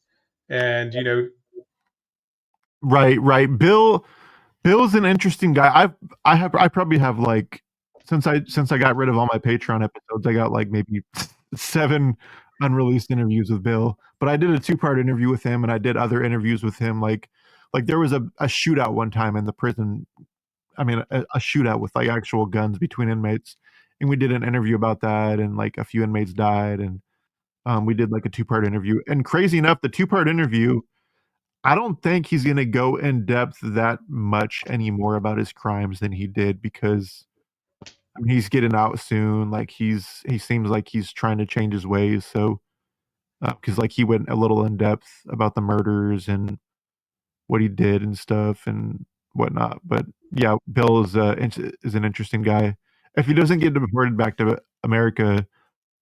and Right, right. Bill's an interesting guy. I probably have like since I got rid of all my Patreon episodes, I got like maybe 7 unreleased interviews with Bill. But I did a 2-part interview with him, and I did other interviews with him. Like there was a shootout one time in the prison. I mean, a shootout with like actual guns between inmates, and we did an interview about that, and like a few inmates died, and we did like a 2-part interview. And crazy enough, the 2-part interview, I don't think he's gonna go in depth that much anymore about his crimes than he did because, I mean, he's getting out soon, like, he seems like he's trying to change his ways, so, because like, he went a little in depth about the murders and what he did and stuff and whatnot, but, yeah, Bill is an interesting guy. If he doesn't get deported back to America,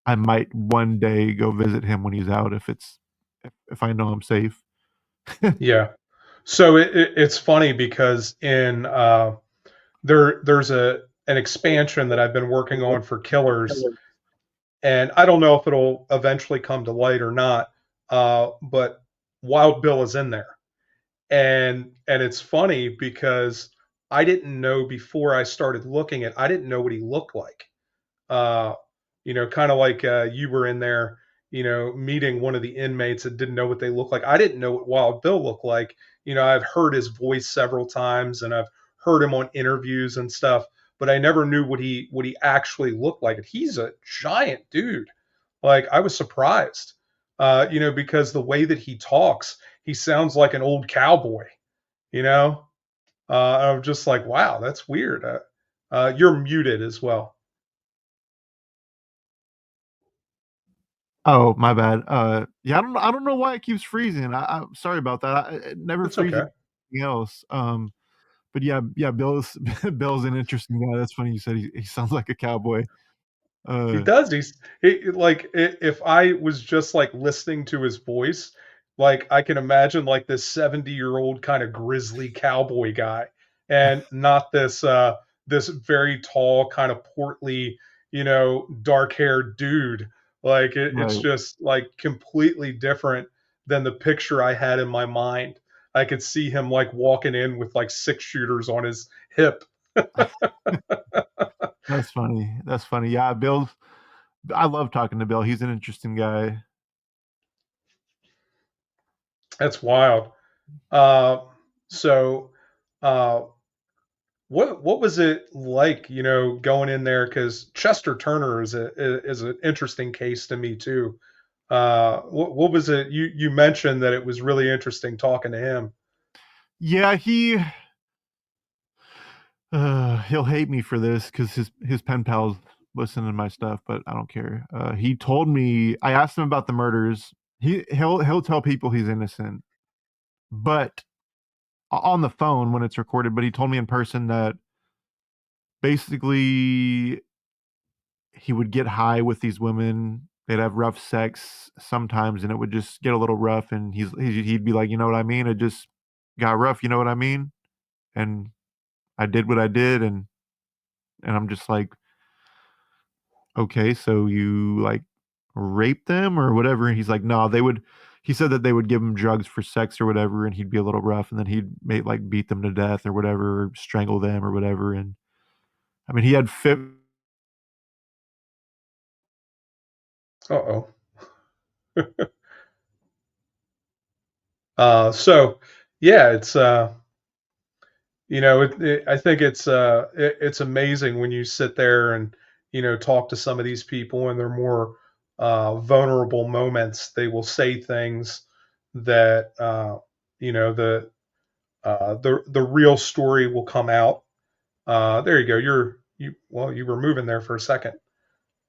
I might one day go visit him when he's out if I know I'm safe. yeah. So it's funny because in there's an expansion that I've been working on for Killers, and I don't know if it'll eventually come to light or not. But Wild Bill is in there, and it's funny because I didn't know before I started looking at. I didn't know what he looked like. Uh, kind of like you were in there, meeting one of the inmates and didn't know what they looked like. I didn't know what Wild Bill looked like. I've heard his voice several times and I've heard him on interviews and stuff, but I never knew what he actually looked like. And he's a giant dude. Like I was surprised, because the way that he talks, he sounds like an old cowboy. You know, I'm just like, wow, that's weird. You're muted as well. Oh, my bad. Yeah, I don't know why it keeps freezing. I'm sorry about that. It never It's freezes okay. anything else. But yeah, Bill's an interesting guy. That's funny you said he sounds like a cowboy. He Uh, does. Like if I was just like listening to his voice, like I can imagine like this 70-year-old kind of grizzly cowboy guy, and not this very tall, kind of portly, dark-haired dude. Like it's right. just like completely different than the picture I had in my mind. I could see him like walking in with like 6 shooters on his hip. That's funny. That's funny. Yeah, I love talking to Bill. He's an interesting guy. That's wild. Uh, so, uh, what was it like, going in there? Because Chester Turner is an interesting case to me too. What was it? You mentioned that it was really interesting talking to him. Yeah, he'll hate me for this because his pen pals listen to my stuff, but I don't care. He told me I asked him about the murders. He'll tell people he's innocent, but on the phone when it's recorded, but he told me in person that basically he would get high with these women. They'd have rough sex sometimes, and it would just get a little rough. And he'd be like, you know what I mean? It just got rough. You know what I mean? And I did what I did, and I'm just like, okay, so you like rape them or whatever? And he's like, no, they would. He said that they would give him drugs for sex or whatever, and he'd be a little rough, and then he'd like beat them to death or whatever, or strangle them or whatever. And I mean, he had fit. Uh-oh. So yeah, it's I think it's amazing when you sit there and talk to some of these people in their more vulnerable moments. They will say things that the the real story will come out. There you go. You were moving there for a second.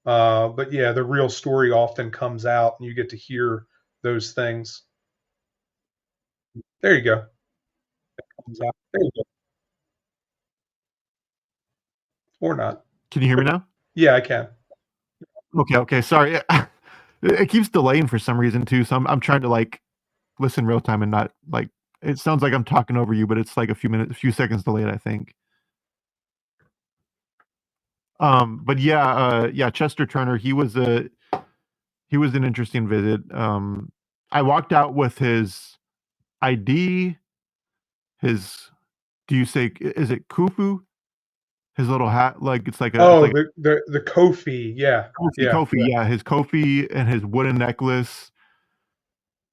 But yeah, the real story often comes out, and you get to hear those things. There you go. There you go. Or not. Can you hear me now? Yeah, I can. Okay, okay. Sorry. It keeps delaying for some reason too. So I'm trying to like listen real time and not like it sounds like I'm talking over you, but it's like a few seconds delayed, I think. But yeah, yeah, Chester Turner, he was an interesting visit. I walked out with his ID, his do you say is it Khufu? His little hat, like it's Oh, like the Kofi. Yeah, yeah, Kofi, yeah, his Kofi and his wooden necklace.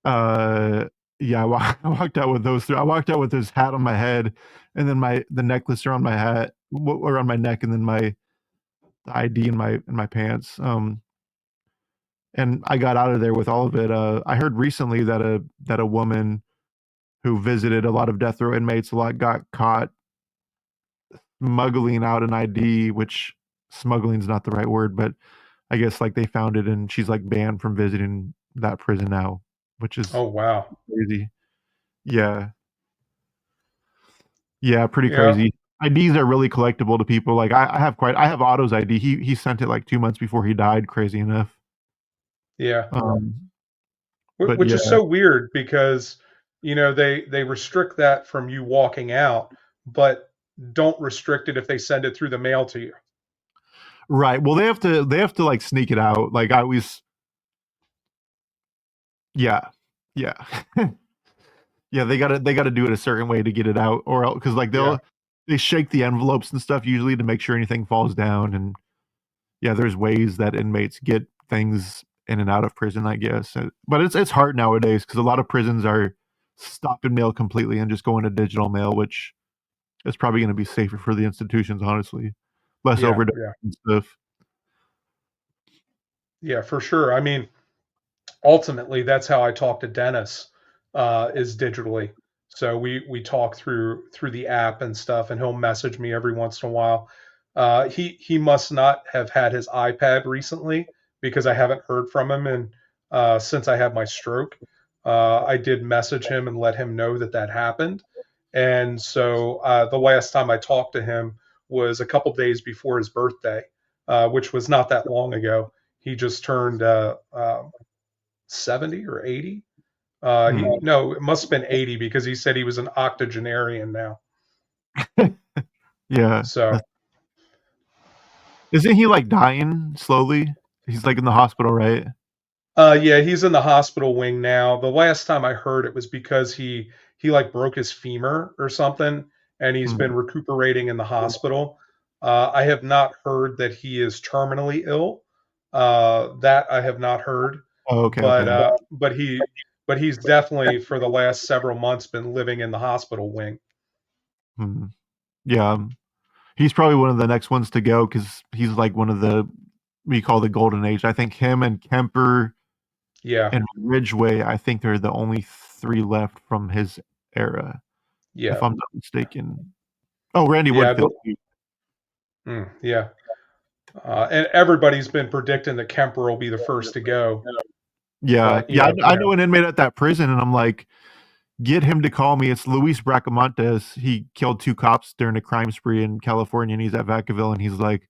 Uh, yeah, I walked out with those 3. I walked out with his hat on my head, and then the necklace around my hat, around my neck, and then my ID in my pants. And I got out of there with all of it. I heard recently that a woman who visited a lot of death row inmates a lot got caught smuggling out an ID, which smuggling's not the right word, but I guess like they found it and she's like banned from visiting that prison now, which is Oh wow. crazy. Yeah. Yeah, pretty Yeah, crazy. IDs are really collectible to people. Like I have Otto's ID. He sent it like 2 months before he died, crazy enough. yeah. Um, but Which yeah, is so weird because they restrict that from you walking out, but don't restrict it if they send it through the mail to you. right. Well, they have to like sneak it out. Like I always yeah. Yeah. Yeah, they gotta do it a certain way to get it out or else because like Yeah, they shake the envelopes and stuff usually to make sure anything falls down and yeah, there's ways that inmates get things in and out of prison, I guess. But it's hard nowadays because a lot of prisons are stopping mail completely and just going to digital mail, which is probably going to be safer for the institutions, honestly. Less yeah, overdose yeah, and stuff. yeah, for sure. I mean, ultimately that's how I talk to Dennis is digitally. So we talk through the app and stuff, and he'll message me every once in a while. He must not have had his iPad recently because I haven't heard from him and since I had my stroke. I did message him and let him know that that happened. And so the last time I talked to him was a couple days before his birthday, which was not that long ago. He just turned 70 or 80. He Hmm. no, it must have been 80 because he said he was an octogenarian now. Yeah. So Isn't he like dying slowly? He's like in the hospital, right? yeah, he's in the hospital wing now. The last time I heard it was because he like broke his femur or something, and he's Hmm. been recuperating in the hospital. I have not heard that he is terminally ill. That I have not heard, Oh, okay, okay. but he's definitely for the last several months been living in the hospital wing. Hmm. Yeah. He's probably one of the next ones to go because he's like one of the we call the golden age. I think him and Kemper Yeah, and Ridgway, I think they're the only 3 left from his era, if yeah, I'm not mistaken. Oh, Randy yeah, Woodfield. yeah. And everybody's been predicting that Kemper will be the first to go, Yeah, but yeah, I know an inmate at that prison, and I'm like, "Get him to call me." It's Luis Bracamontes. He killed 2 cops during a crime spree in California, and he's at Vacaville, and he's like,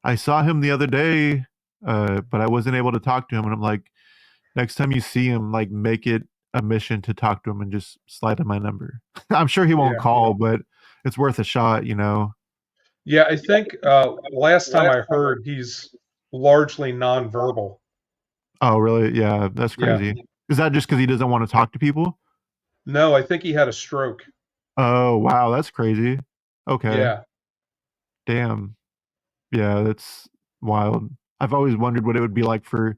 I saw him the other day, but I wasn't able to talk to him. And I'm like, next time you see him, like make it a mission to talk to him and just slide him my number. I'm sure he won't Yeah. call, but it's worth a shot, you know. Yeah, I think last time I heard he's largely nonverbal. Oh, really? Yeah, that's Yeah. crazy. Is that just because he doesn't want to talk to people? No, I think he had a stroke. Oh, wow, that's crazy. Okay, Yeah. damn. Yeah, that's wild. I've always wondered what it would be like for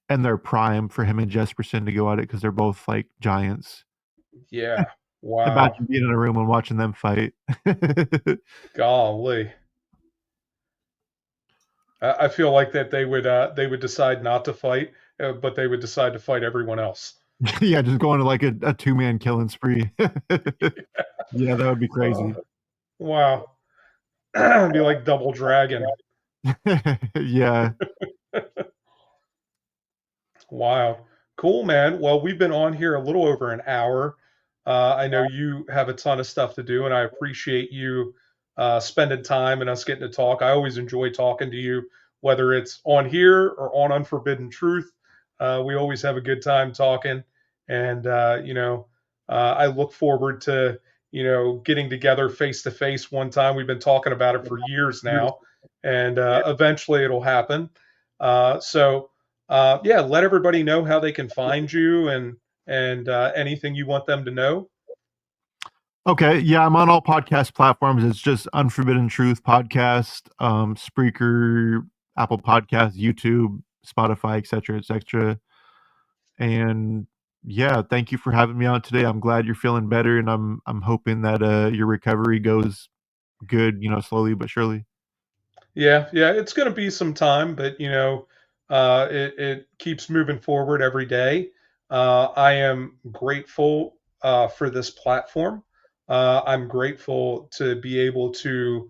in their prime for him and Jesperson to go at it because they're both like giants. Yeah. Wow. Imagine being in a room and watching them fight. Golly. I feel like that they would decide not to fight, but they would decide to fight everyone else. Yeah, just going to like a two-man killing spree. Yeah, that would be Uh, crazy. wow. It'd be like Double Dragon. Yeah, Wow. Cool, man. Well, we've been on here a little over an hour. I know you have a ton of stuff to do, and I appreciate you spending time and us getting to talk. I always enjoy talking to you, whether it's on here or on Unforbidden Truth. We always have a good time talking, and I look forward to getting together face to face one time. We've been talking about it for years now, and eventually it'll happen. So yeah, let everybody know how they can find you and anything you want them to know. okay, yeah, I'm on all podcast platforms. It's just Unforbidden Truth podcast, Spreaker, Apple Podcasts, YouTube, Spotify, etc., etc. And yeah, thank you for having me on today. I'm glad you're feeling better, and I'm hoping that your recovery goes good, you know, slowly but surely. Yeah, yeah, it's going to be some time, but it keeps moving forward every day. I am grateful for this platform. I'm grateful to be able to,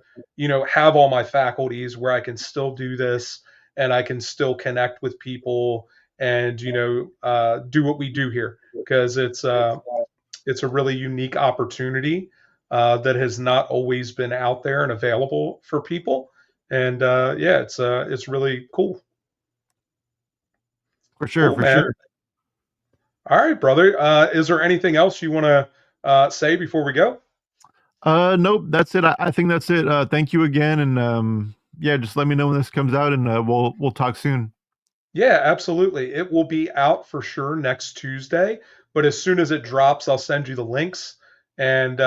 have all my faculties where I can still do this and I can still connect with people and do what we do here because it's a really unique opportunity that has not always been out there and available for people. And yeah, it's really cool. For sure, Cool, for man. sure. All right, brother. Is there anything else you want to say before we go? Nope, that's it. I think that's it. Thank you again, and yeah, just let me know when this comes out, and we'll talk soon. Yeah, absolutely. It will be out for sure next Tuesday, but as soon as it drops, I'll send you the links. And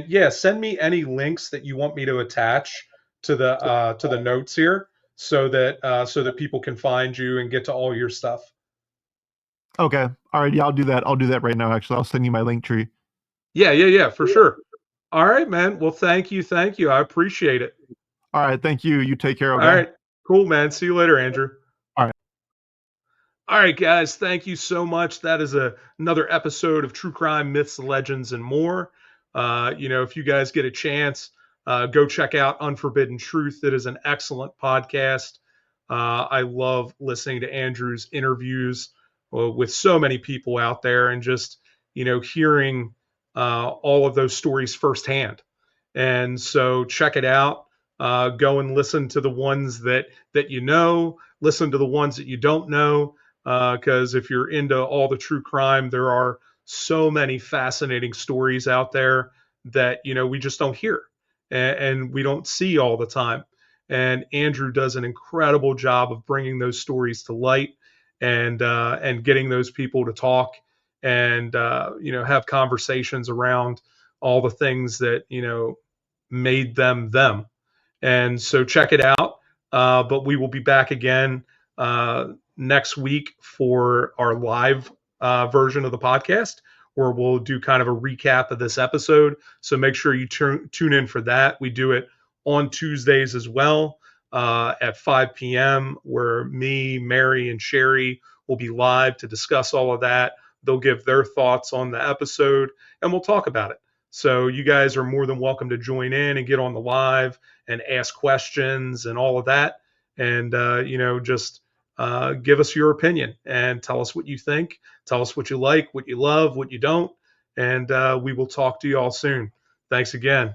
yeah, send me any links that you want me to attach to the notes here so that people can find you and get to all your stuff. Okay, all right, yeah, I'll do that. I'll do that right now. Actually, I'll send you my link tree. Yeah, yeah, yeah, for sure. All right, man. Well, thank you, thank you. I appreciate it. All right, thank you. You take care. All Okay. right, cool, man. See you later, Andrew. All right. All right, guys, thank you so much. That is another episode of True Crime Myths, Legends, and More. If you guys get a chance, go check out Unforbidden Truth. It is an excellent podcast. I love listening to Andrew's interviews with so many people out there and just, hearing all of those stories firsthand. And so check it out. Go and listen to the ones that listen to the ones that you don't know because if you're into all the true crime, there are so many fascinating stories out there that we just don't hear and we don't see all the time. And Andrew does an incredible job of bringing those stories to light and getting those people to talk and have conversations around all the things that made them them. And so check it out. But we will be back again next week for our live version of the podcast, where we'll do kind of a recap of this episode. So make sure you tune in for that. We do it on Tuesdays as well at 5 p.m., where me, Mary, and Sherry will be live to discuss all of that. They'll give their thoughts on the episode and we'll talk about it. So you guys are more than welcome to join in and get on the live and ask questions and all of that. And, just give us your opinion and tell us what you think. Tell us what you like, what you love, what you don't. And we will talk to you all soon. Thanks again.